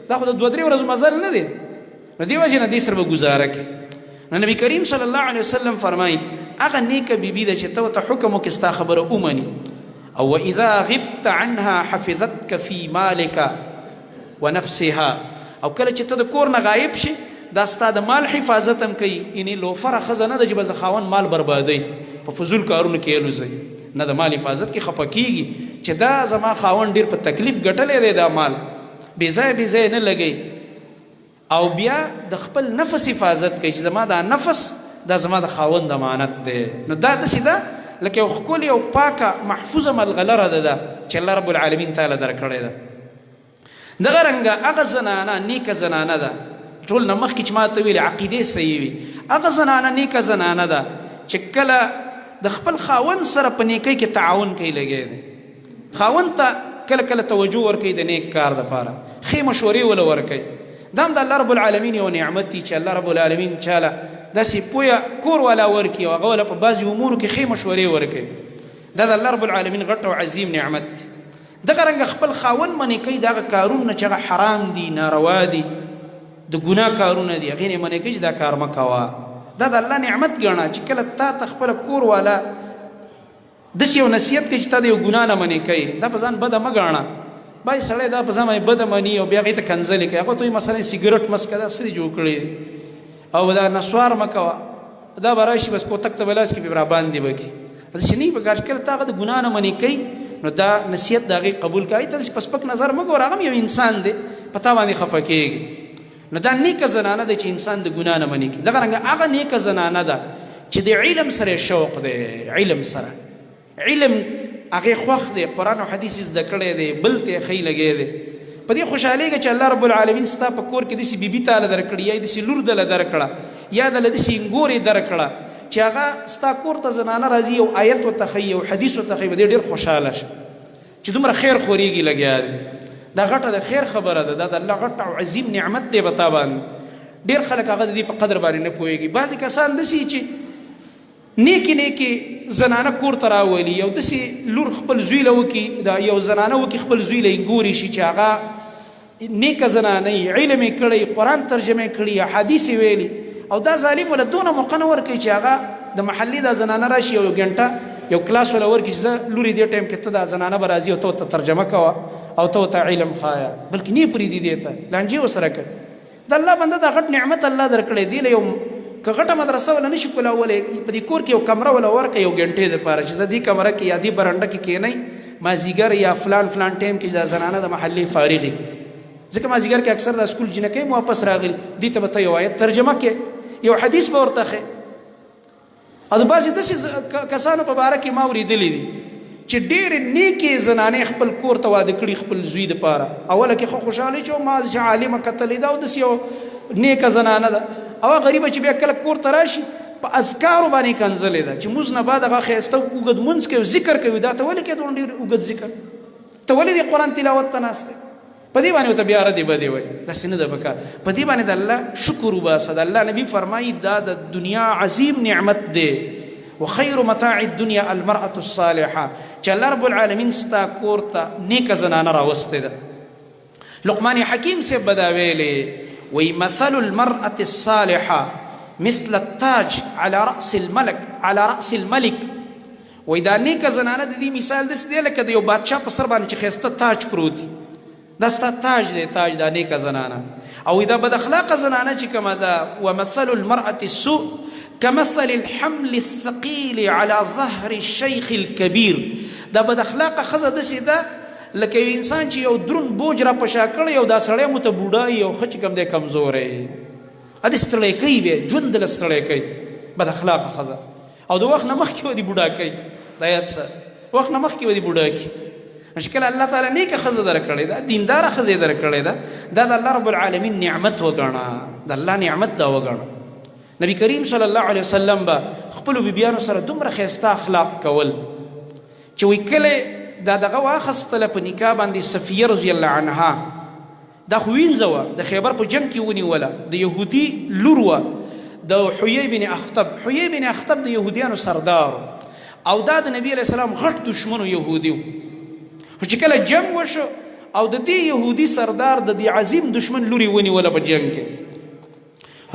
دا خو د 2-3 ورځو مزل نه دی نو دې وجې نه دې سره به ګزاره کړي نو نبي کریم صلی الله علیه وسلم فرمایي هغه نیکه بیبي ده چې ته ورته حکم وکړې ستا خبره ومني او واذا غبت عنها حفظتك في مالك ونفسها او کله چې ته د کور نه غایب شي دا ستا د مال حفاظت هم کوي یعنې لوفره ښځه نه ده چې بس د خاوند مال بربادوي په فضول کارونو کې الوزي نه د مال حفاظت کې خفه کېږي چې دا زما خاوند ډېر په تکلیف ګټلی دی دا مال بې ځایه بې ځایه نه لګوي او بیا د خپل نفس حفاظت کوي چې زما دا نفس دا زما د خاوند امانت دی نو دا داسې ده لکه یو ښکلې او پاکه محفوظه ملغلره ده چې الله رب العالمین تعالی درکړې ده دغه رنګه هغه زنانه نیکه زنانه ده ټول نه مخکې چې ما ته ویلې عقیدې صحیح وي هغه زنانه نیکه زنانه ده چې کله د خپل خاوند سره په نیکۍ کې تعاون کوي لګی دی خاوند ته کله کله توجه ورکوي د نیک کار دپاره ښې مشورې وله ورکوي دا هم د الله رب العالمین یو نعمت دی چې الله رب العالمین چاله داسې پویه کور والا ورکړي او هغه وله په بعضې امورو کې ښې مشورې ورکوي دا د الله رب العالمین غټ او عظیم نعمت دی دغه رنګه خپل خاوند منې کوي د هغه کارونه چې هغه حرام دي ناروا دي د ګناه کارونه دي هغې نه یې منې کوي چې دا کار مه کوه دا د الله نعمت ګڼه چې کله تا ته خپله کور والا داسې یو نصیحت کوي چې تا د یو ګناه نه منې کوي دا په ځان بده مه ګڼه بعضې سړی دا په ځان باندې بده مني او بیا هغې ته کنځلې کوي هغه ته وایي مثلا سګرټ مسکه دا څه دې جوړ کړی او دا نسوار مه کوه دا به راشي بس کوتک ته به لاس کړي بیا راباندې به کړي داسې نه وي پکار چې کله تا هغه د ګناه نه منې کوي نو دا نصیحت د هغې قبول کوي ته داسې په سپک نظر مه ګوره هغه هم یو انسان دی په تا باندې خفه کېږي نو دا نیکه زنانه ده چې انسان د ګناه نه منې کوي دغه رنګه هغه نیکه زنانه ده چې د علم سره شوق دی علم سره علم هغې خوښ دی قرآن او حدیث یې زده کړی دی بل ته یې ښی لګی دی په دې خوشحالېږه چې الله رب العالمین ستا په کور کې داسې بیبي تاله درکړي یا داسې لور دله درکړه یا دله داسې انګور یې درکړه چې هغه ستا کور ته زنانه راځي یو آیت ورته ښیي یو حدیث ورته ښیي په دې ډېر خوشحاله شه چې دومره خیر خورېږي لګیا دی دا غټه د خیر خبره ده دا د الله غټ او عظیم نعمت دی په تا باندې ډېر خلک هغه د دې په قدر باندې نه پوهېږي بعضې کسان داسې چې نیکې نیکې زنانه کور ته راولي یو داسې لور خپل زوی له وکړي دا یو زنانه وکړي خپل زوی له ګوري شي چې هغه نیکه زنانه یې علم یې کړی قرآن ترجمه یې کړي حدیث یې ویلي او دا ظالم وله دونه موقع نه ورکوي چې هغه د محلې دا زنانه راشي یو ګنټه یو کلاس وله ورکړي چې زه لورې دې ټایم کې ته دا زنانه به راځي او ته ورته ترجمه کوه او ته ورته علم ښایه بلکې نه یې پرېږدي دې ته لانجې ورسره کوي د الله بنده دا غټ نعمت الله درکړی دی له یو که غټه مدرسه ولا نشي کولاولی په دې کور کې یو کمره ولا ورکړه یو ګنټې دپاره چې زه دې کمره کې یا دې برنډه کې کښېنئ مازدیګر یا فلان ټایم کې دا زنانه د محلې فارغ ځکه مازدیګر کې اکثر د سکول جنکۍ واپس راغلي دې ته به ته یو آیت ترجمه کې یو حدیث به ورته ښې او د بعضې داسې کسانو په باره کې ما اورېدلی دي چې ډېرې نیکې زنانې خپل کور ته واده کړي خپل زوی دپاره اوله کې ښه خوشحالي چې ما داسې عالمه کتلې ده او داسې یو نیکه زنانه ده او غریبه چې بیا کله کور ته راشي په اذکارو باندې کنځلې ده چې مونځ نه بعد هغه ښایسته اوږد مونځ کوي ذکر کوي دا ته ولې کوې دومره ډېر اوږد ذکر ته ولې دې قرآن تلاوت ته ناست دی په دې باندې ورته بیا ردې بدې وایي داسې نه ده پکار په دې باندې د الله شکر وباسه د الله نبي فرمایي دا د دنیا عظیم نعمت دی وخیر متاع الدنیا المرأة الصالحه چې الله رب العالمین ستا کور ته نیکه زنانه راوستې ده لقمان حکیم صاحب به دا ویلې وی مثل المرأة الصالحة مثل التاج على رأس الملك وی دا نیکه زنانه د دې مثال داسې دی لکه د یو بادشاه په سر باندې چې ښایسته تاج پروت وي دا ستا تاج دی، تاج دا نیکه زنانه. او دا بد اخلاقه زنانه چې کومه ده، ومثل المرأة السوء كمثل الحمل الثقيل على ظهر الشيخ الكبير. دا بد اخلاقه ښځه داسې ده لکه یو انسان چې یو دروند بوج را په شا کړی او دا سړی مو ته بوډا او ښه چې کوم دی کمزوری، ادې ستړی کوي، بیا ژوند له ستړی کوي. بد اخلاقه ښځه او د وخت نه مخکې ودې بوډا کوي. دا یاد سه، وخت نه مخکې ودې بوډا کوي. چې کله الله تعالی نیکه ښځه در کړې ده، دینداره ښځه در کړې ده، دا د الله رب العالمین نعمت وګڼه، د الله نعمت دا وګڼه. نبی کریم صلی الله علیه وسلم به خپلو بیبیانو سره دومره ښایسته اخلاق کول چې وایي کله دا دغه واخیستله په نکاح باندې صفیه رضی الله عنها، دا خو وینځه وه، د خیبر په جنګ کې ونیوله، د یهودي لور وه، د حیی بن اخطب. حیی بن اخطب د یهودیانو سردار او دا د نبی علیه السلام غټ دشمنو یهودي و. خو چې کله جنگ وشو او د دې یهودي سردار د دې عظیم دشمن لوري ونیوله په جنگ کې،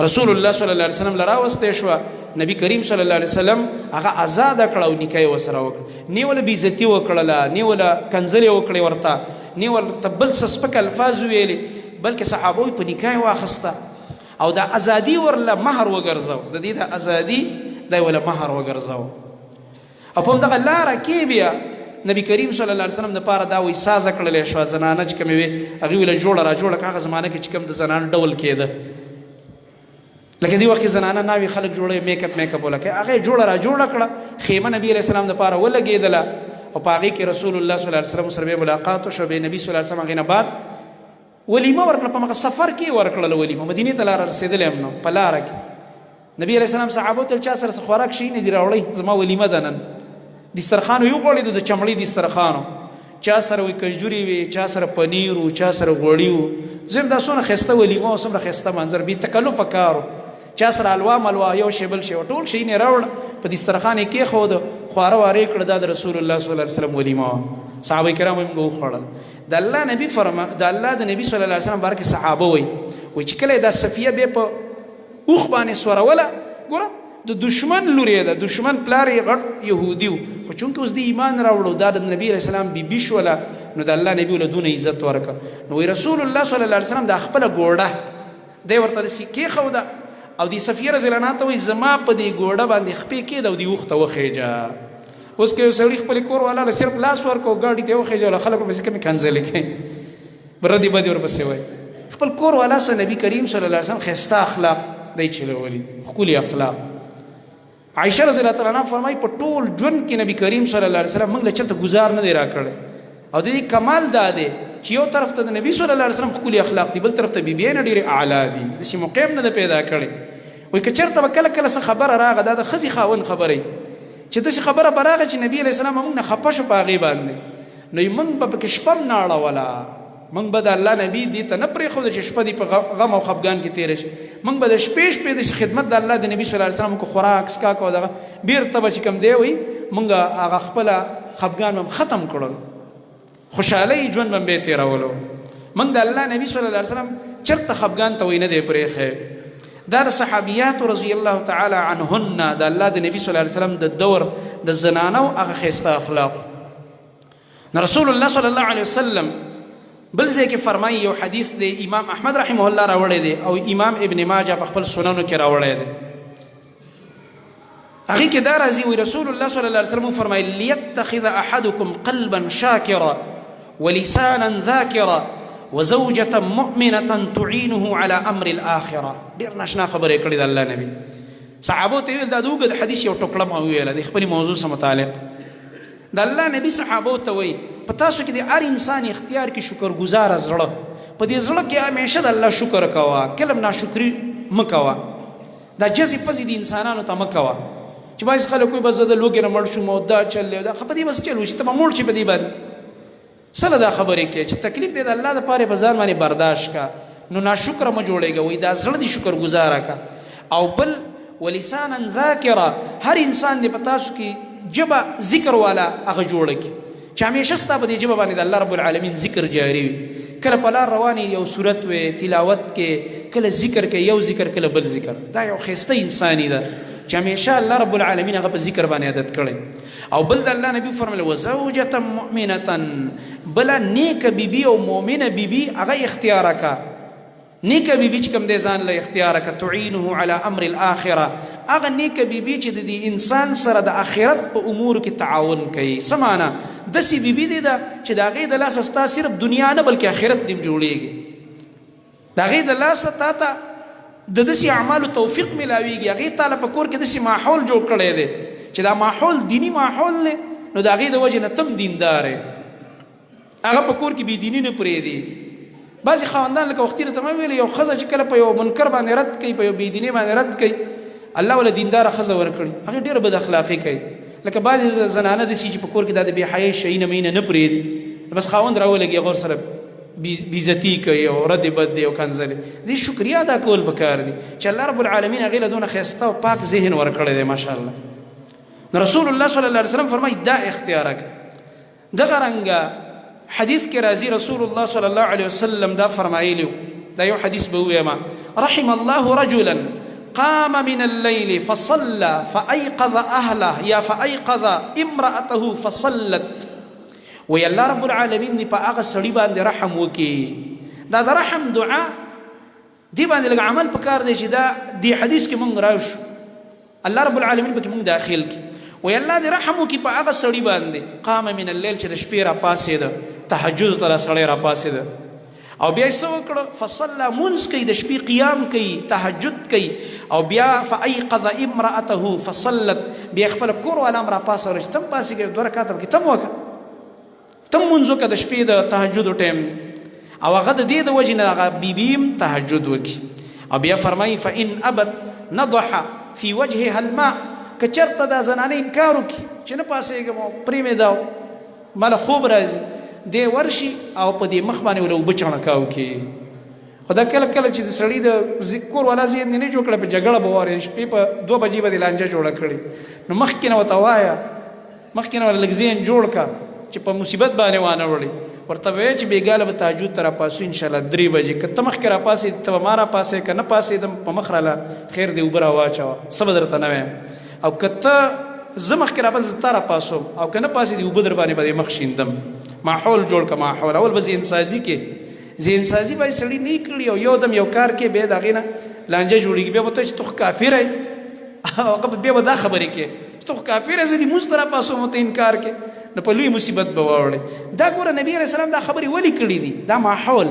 رسول الله صلی الله علیه وسلم له راوستی شوه. نبی کریم صلی الله علیه وسلم هغه آزاده کړه او نکاح یې ورسره وکړه. نه وله بېعزتي وکړله، نه وله کنځلې وکړې ورته، نه ورته بل څه سپک الفاظ ویلې، بلکې صحابه یې په نکاح یې واخیسته او دا ازادي ورله مهر وګرځو. د دې د ازادي دا یې ورله مهر وګرځو. او په همدغه لاره کې بیا نبی کریم صلی الله علیه وسلم دپاره دا وایي سازه کړلی شوه. زنانه چې کومې وې هغې ویله جوړه را جوړه کړه. هغه زمانه کې چې کوم د زنانه ډول کېده، لکه دې وخت کې زنانه ناوې خلک جوړوي، میک اپ ولکه هغه یې جوړه را جوړه کړه. خیمه نبی علیه السلام دپاره ولګېدله او په هغې کې رسول الله صلی الله علیه وسلم سره بیا ملاقات وشو. بیا نبي صلی الله علیه وسلم هغې نه بعد ولیمه ورکړه. په هغه سفر کې ورکړله ولیمه، مدینې ته لاره رسېدلی هم نه. په لاره کې نبي علیه السلام صحابو ته چا سره څه خوراک شي نه دي راوړی، زما ولیمه ده نن. دسترخوان یو غوړېدو، د چمړي دسترخوان، چا سره وي کجوري وي، چا سره پنیر و، چا سره غوړي و. زم دا څونه ښایسته ولیمه او څومره ښایسته منظر، بې تکلفه کار و. چا سره حلوا ملوا یو شی بل شی ټول شی یې راوړه، په دسترخوان یې کېښوده، خواره واره یې کړه. دا د رسول الله صلی الله علیه وسلم ولیمه وه. صحابه کرامو یې موږ وخوړل. د الله نبي د الله د نبي صلی الله علیه وسلم باره کې صحابه وایي چې کله دا صفیه بیا په اوښ باندې سوروله، ګوره د دشمن لور یې ده، دشمن پلار یې غټ یهودي و، خو چونکې اوس د ایمان راوړو، دا د نبي علیه السلام بیبي شوله، نو د الله نبي له دونه عزت ورکړه. نو وایي رسول الله صلی الله علیه وسلم دا خپله ګوړه دی ورته داسې کېښوده او د صفیه رضی الله عنها ته وایي زما په دې ګوړه باندې خپې کېږده او دې اوښ ته وخېجه. اوس که یو سړي خپلې کور والا له صرف لاس ورکړو، ګاډي ته یې وخېجوله، خلک ورپسې کومې کنځلې کوي، ردې بدې ورپسې وایي. خپل کور والا سره نبي کریم صلی الله علیه وسلم ښایسته اخلاق دی چلولي، ښکلي اخلاق. عائشه رضی الله تعالی عنها فرمایي په ټول ژوند کې نبی کریم صلی الله علیه وسلم موږ له چېرته ګزار نه دی راکړی. او د دې کمال دا دی چې یو طرف ته د نبي صلی الله علیه وسلم ښکلي اخلاق دي، بل طرف ته بیبیانې ډېرې اعلی دي. داسې موقع هم نه ده پیدا کړی. وایي که چېرته به کله کله څه خبره راغله، دا د ښځې خاوند خبره چې داسې خبره به راغله چې نبي علیه السلام موږ نه خفه شو په هغې باندې، نو موږ به پکې شپه هم نه اړوله. موږ به د الله نبي دې ته نه پرېښوده چې شپه دې په غم او خفګان کې تېره شي. موږ به د شپې داسې خدمت د الله د نبي صلی الله علیه وسلم وکړو، خوراک څښاک او دغه بېرته به چې کوم دی وایي موږ هغه خپله خفګان به هم ختم کړل، خوشحالۍ ژوند به هم بیا تېرولو. موږ د الله نبي صلی الله علیه وسلم چېرته خفګان ته وایي نه دی پرېښی. دا د صحابیاتو رضی الله تعالی عنهن د الله د نبي صلی الله علیه وسلم د دور د زنانو هغه ښایسته اخلاق. رسول الله صلی الله علیه وسلم بل ځای کې فرمایي، یو حدیث دی امام احمد رحمه الله راوړی دی او امام ابن ماجه په خپل سننو کې راوړی دی. هغې کې دا راځي، وایي رسول الله صلی الله علیه وسلم فرمایي لیتخذ احدکم قلبا شاکرا ولسانا ذاکرا وزوجة مؤمنة تعينه على امر الاخره. ډېر ناشنا خبره یې کړې د الله نبي. صحابو ته ویل دا د اوږد حدیث یو ټوکړه ما وویله د خپلې موضوع سره متعلق. د الله نبي صحابو ته وایي په تاسو کې د هر انسان اختیار کې شکرګزاره زړه، په دې زړه کې همیشه د الله شکر کوه، کله هم ناشکري مه کوه. دا جزې پزې د انسانانو ته مه کوه چې بعضې خلک وایي بس زه د لوږې نه مړ شوم او دا چل دی، دا په دې بس چل وشي، ته به مړ شي په دې باندې. سله دا خبرې کوي چې تکلیف دی د الله دپاره په ځان باندې برداشت کا، نو ناشکره مه جوړېږه. وایي دا زړه دې شکرګزاره کا. او بل ولسانا ذاکره، هر انسان دې په تاسو کې جبه ذکر والا هغه جوړه کړي چې همیشه ستا په دې ژبه باندې د الله رب العالمین ذکر جاري وي. کله په لار روان یو صورت وي تلاوت کې، کله ذکر کې یو ذکر، کله بل ذکر. دا یو ښایسته انساني ده. چې همیشه الله رب العالمین هغه په ذکر باندې عادت کړي. او بل د الله نبی فرمایله وزوجة مؤمنة، بله نیکه بیبي او مؤمنه بیبي هغه اختیار کا. نیکه بیبي چې کوم دی ځان له اختیار کا تعینه علی امر الاخره، هغه نیکه بیبي چې د دې انسان سره د آخرت په امور کې تعاون کوي. څه معنا؟ داسې بیبي دی ده چې د هغې د لاسه ستا صرف دنیا نه بلکې آخرت دې جوړېږي. د هغې د لاسه تا ته د داسې اعمالو توفیق میلاویږي. هغې تاله په کور کې داسې ماحول جوړ کړی دی چې دا ماحول دینی ماحول دی، نو د هغې د وجې نه تم دیندار یې، هغه په کور کې بېدیني نه پرېږدي. بعضې خاوندان لکه وختي راته ما ویلې یو ښځه چې کله په یو منکر باندې رد کوي، په یو بېدینۍ باندې رد کوي، الله وله دینداره ښځه ورکړي، هغې ډېره بد اخلاقي کوي. لکه بعضې زنانه داسې چې په کور کې دا د بې حیۍ شیونه مینه نه پرېږدي، بس خاوند راولګي هغه ورسره بیزتی کوي او رد بد دی او کنځلې. دې شکریه ادا کول پکار دي چې الله رب العالمین هغې له دونه ښایسته او پاک ذهن ورکړی دی ماشاءالله. نو رسول الله صلی الله علیه وسلم فرمایي دا اختیار کړه. دغه رنګه حدیث کې راځي رسول الله صلی الله علیه وسلم دا فرمایلی، دا یو حدیث به ووایم: رحم الله رجلا قام من الليل فصلى فأيقظ أهله یا فأيقظ امرأته فصلت. وی الله رب العالمین دې په هغه سړي باندې رحم وکړي. دا د رحم دعا دې باندې لږ عمل پکار دی چې دا دې حدیث کې مونږ راشو، الله رب العالمین پکې مونږ داخل کړي. وی الله دې رحم وکړي په هغه سړي باندې قام من الليل چې د شپې راپاڅېده، تهجد ته سړی راپاڅېده او بیا یې څه وکړه؟ فصله، مونځ کوي، د شپې قیام کوي، تهجد کوي. او بیا فأيقظ امرأته فصلت، بیا خپله کور والا هم راپاڅوله چې تم پاڅېږه، 2 رکعاته پکې تم وکړه، تم مونځ وکړه د شپې د تهجدو ټایم. او هغه د دې د وجې نه هغه بیبي هم تهجد وکړي. او بیا فرمایي فإن أبت نضح في وجهها الماء، که چېرته دا زنانه انکار وکړي چې نه پاڅېږم او پرېمې دا ماله خوب راځي، دی ورشي او په دې مخ باندې ول اوبه چڼکاو کړي. خو دا کله کله چې د سړي د کور والا ذهن نه جوړ کړی، په جګړه به وارې شپې په 2 بجې به دې لانجه جوړه کړې، نو مخکې نه ورته وایه، مخکې نه ورته لږ ذهن جوړ کړه چې په مصیبت باندې وانه وړي. ورته وایه چې بېګاله به تهجد ته راپاسو انشاءالله 3 بجې، که ته مخکې راپاسې ته به ما راپاسې، که نه پاسېدم په مخ راله خیر دې اوبه راواچوه، څه به درته نه وایم. او که ته زه مخکې راپاسې زه تا راپاسوم، او که نه پاسېدې اوبه در باندې به دې مخ شیندم. ماحول جوړ که ماحول. اول به ذهن سازي کې، ذهن سازي به سړي نه کړي او یو دم یو کار کې بیا د هغې نه لانجه جوړېږي. بیا به ته چې ته خو کافر یې، هغه بیا به دا خبرې کې چې ته خو کافر یې، زه دې مونځ ته راپاسوم او ته انکار کې، نو په لوی مصیبت به واوړې. دا ګوره نبي علیه السلام دا خبرې ولې کړي دي؟ دا ماحول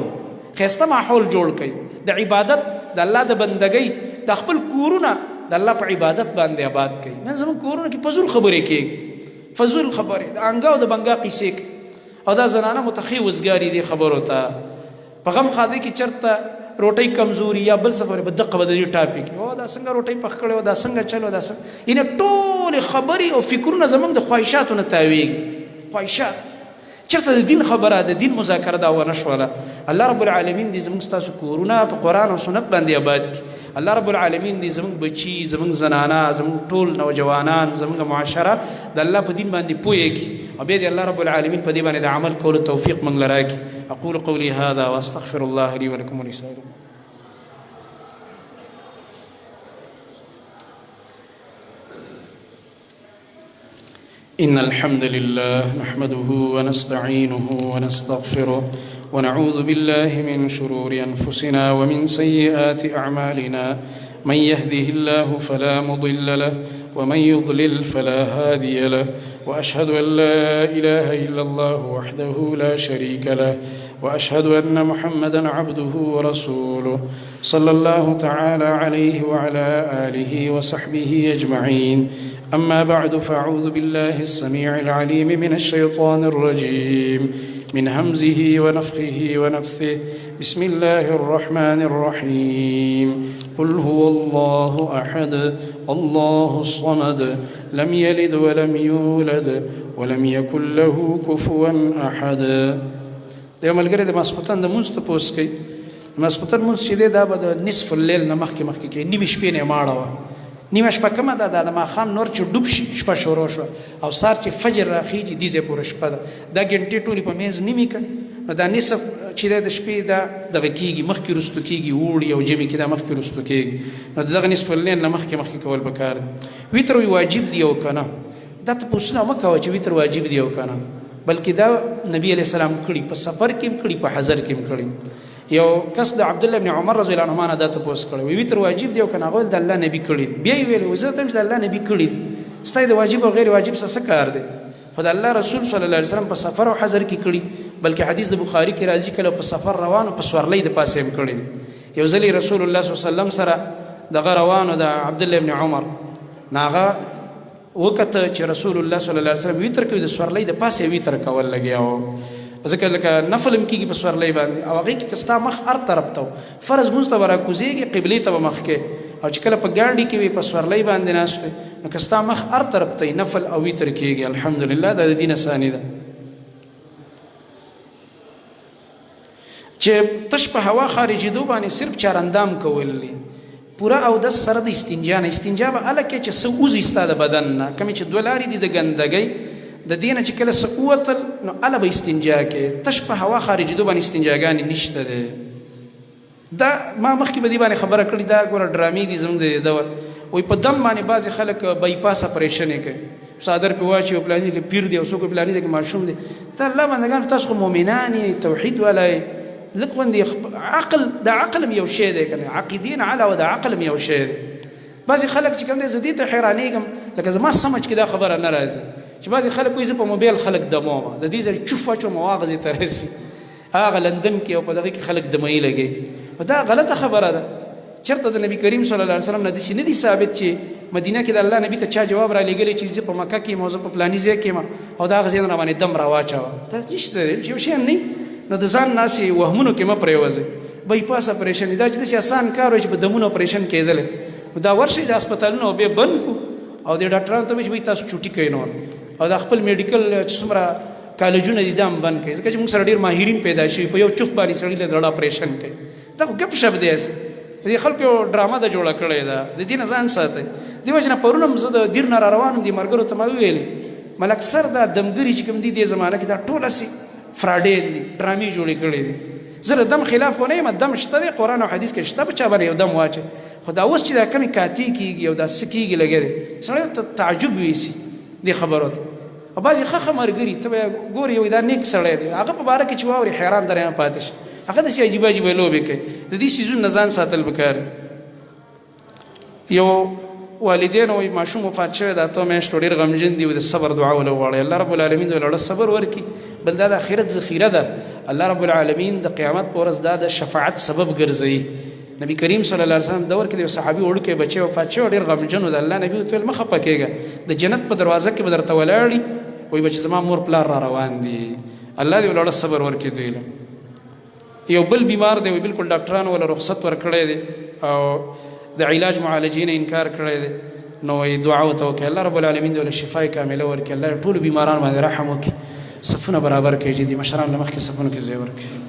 ښایسته ماحول جوړ کړي د عبادت، د الله د بندګۍ، د خپل کورونه د الله په عبادت باندې آباد کړي. نن زموږ کورونه کې فضول خبرې کېږي، فضول خبرې، د انګا او د بنګا قیسې کوي. او دا زنانه متخي وزګاري دي خبرو ته، په غم خاده کې چرته روټۍ کمزوري یا بل څه خبرې به دقه به د دې ټاپک او دا څنګه روټۍ پخ کړې او دا څنګه چلو دا څنګه، یعنې ټولې خبرې او فکرونه زموږ د خواهشاتو نه تاویږي. خواهشات چرته د دین خبره، د دین مذاکره دا ونه شوله. الله رب العالمین دې زموږ ستاسو کورونه په قرآن او سنت باندې آباد کړي. الله رب العالمین دې زموږ بچي، زموږ زنانه، زموږ ټول نوجوانان، زموږ معاشره د الله په دین باندې پوهه کړي. او بیا دې الله رب العالمین په دې باندې د عمل کولو توفیق موږ له راکړي. اقول قولي هذا واستغفر الله لي ولكم ولسائر. إن الحمد لله نحمده ونستعينه ونستغفره ونعوذ بالله من شرور أنفسنا ومن سيئات أعمالنا. من يهده الله فلا مضل له ومن يضلل فلا هادي له، وأشهد أن لا إله إلا الله وحده لا شريك له، وأشهد أن محمدا عبده ورسوله صلى الله تعالى عليه وعلى آله وصحبه أجمعين. أما بعد، فأعوذ بالله السميع العليم من الشيطان الرجيم، من همزه ونفخه ونفثه. بسم الله الرحمن الرحيم. قل هو الله أحد الله الصمد لم يلد ولم يولد ولم يكن له كفوا أحد. د ملګری د ماسخوتن د مونځ تپوس کوي. ماسخوتن مونځ چې دی دا به د نصف اللیل نه مخکې کې نیمې شپې نه ماړه وه. نیمه شپه کومه ده؟ د ماښام نور چې ډوب شي شپه شروع شوه او سار چې فجر راخیږي دې ځای پورې شپه ده. دا ګنټې ټولې په منځ نیمې کړي، نو دا نصف چې د شپې دا دغه کېږي مخکې رستو کېږي وړي او جمعې کې دا مخکې رستو کېږي نو د دغه نصف الليل نه مخکې کول پکار دي وتر واجب دی او که نه دا تپوسونه مه کوه چې وتر واجب دی او که نه بلکې دا نبی علیه السلام کړي په سفر کې هم کړي په حضر کې هم کړي یو کس د عبدالله بن عمر رضی الله عنهما نه دا تپوس کړی وتر واجب دی او که نه هغه د الله نبي کړي بیا یې ویل زه ته هم چې د الله نبي کړي دي ستا د واجب او غیر واجب څه کار دی خو د الله رسول صلی الله علیه وسلم په سفر او حضر کې کړي بلکې حدیث د بخاری کې راځي کله په سفر روانو په سورلۍ د پاسه هم کړي دي یو ځلې رسول الله صلی الله علیه وسلم سره دغه روانو د عبدالله بن عمر ناغه وکته چې رسول الله صلی الله علیه وسلم ویتر کوي د سورلۍ د پاسه ویتر کول لګیاو ځکه لکه نفل هم کېږي په سورلۍ باندې او هغې کې که ستا مخ هر طرف ته فرض مونځ ته به راکوزېږي قبلې ته به مخ کې او چې کله په ګاډي کې وي په سورلۍ باندې ناست وي نو که ستا مخ هر طرف ته نفل او ویتر کېږي الحمدلله دا د دین اساني ده چې تش په هوا خارجېدو باندې صرف چارندام کول دي پوره او د سره د استنجا نه استنجا به هله کې چې څه وځي ستا د بدن نه کومې چې دوه لارې دي د ګندګۍ د دې نه چې کله څه ووتل نو هله به استنجا کې تش په هوا خارجېدو باندې استنجاګانې نشته دی دا ما مخکې به دې باندې خبره کړې دا ګوره ډرامې دي زموږ د دور وایي په دم باندې بعضې خلک بایپاس اپریشن یې کوي څادر پې واچي او پلاني کې پیر دی او څوک پلاني دی کې ماشوم دی ته الله بندګان تاسو خو مؤمنان یې توحید والا یې لږ باندې عقل د عقل هم یو شی دی که نه عقیدې نه علاوه د عقل هم یو شی دی بعضې خلک چې کوم دی زه دې ته حیرانېږم لکه زما سمجھ کې دا خبره نه راځي چې بعضې خلک وایي زه په موبایل خلک دموم د دې ځای چوف واچوم او هغه ځای ته رسي هغه لندن کې او په دغه کې خلک دموي لګوي دا غلطه خبره ده چېرته د نبی کریم صلی الله علیه وسلم نه داسې نه دي ثابت چې مدینه کې د الله نبي ته چا جواب را لېږلی چې زه په مکه کې یم او زه په فلاني ځای کې یم او د هغه ځای نه راباندې دم راواچوه دا نشته دی یو شی هم نه نو د ځان ناسې وهمونو کې مه پرېوځئ بایپاس اپریشن دا چې داسې آسان کار وایي چې په دمونو اپریشن کېدلی دا ورشئ د هسپتالونو او بیا بند کړو او د ډاکټرانو ته وایي چې بهی تاسو چوټي کوئ نور او دا خپل میډیکل چې څومره کالجونه دي دا هم بند کړئ ځکه چې موږ سره ډېر ماهرین پیدا شوي په یو چوف باندې سړي له زړه اپریشن کوي دا خو ګپ شپ دی دې خلکو یو ډرامه ده جوړه کړې ده د دې نه ځان ساتئ دې وجې نه پرون هم زه د دیر نه را روان وم دې ملګرو ته ما وویلې ملک سر دا دمګري چې کوم دي دې زمانه کې دا ټول هسې فراډین دي ډرامې جوړې کړې دي زه د دم خلاف خو نه یم دم شته دی قرآن او حدیث کې شته په چا باندې یو دم واچوي خو دا اوس چې دا کمې کاتې کېږي او دا څه کېږي لګیا دی سړی ته تعجب ویسي دې خبرو ته او بعضې ښه ملګري ته به ګورې یو دا نیک سړی دی هغه په باره کې چې واوري حیران درېیم پاتې شي هغه داسې عجیبه عجیبه لوبې کوي د دې څیزونو نه ځان ساتل پکار یو والدین وایي ماشوم وفات شوی د 8 میاشتو ډېر غمجن دي او د صبر دعا وله وغواړئ الله رب العالمین ولړه صبر ورکړي بل دا د آخرت ذخیره ده الله رب العالمین د قیامت په ورځ دا د شفاعت سبب ګرځوي نبی کریم صلی الله علیه وسلم دور کې د یو صحابي وړوکی بچی وفات شوی ډېر غمجن و د الله نبي ورته ویل مه خفه کېږه د جنت په دروازه کې به درته ولاړي وایي بچې زما مور پلار را روان دي الله دې ولړه صبر ورکړي دوی له یو بل بیمار دی بالکل ډاکټرانو ولا رخصت ورکړی دی او د علاج معالجې نه انکار کړی دی نو وایي دعا ورته وکړئ الله رب العالمین دې له شفای کامله ورکړي الله ټولو بیمارانو باندې رحم وکړي صفونه برابر کړي چې دي مشرانو له مخکې صفونو کې ځای ورکړي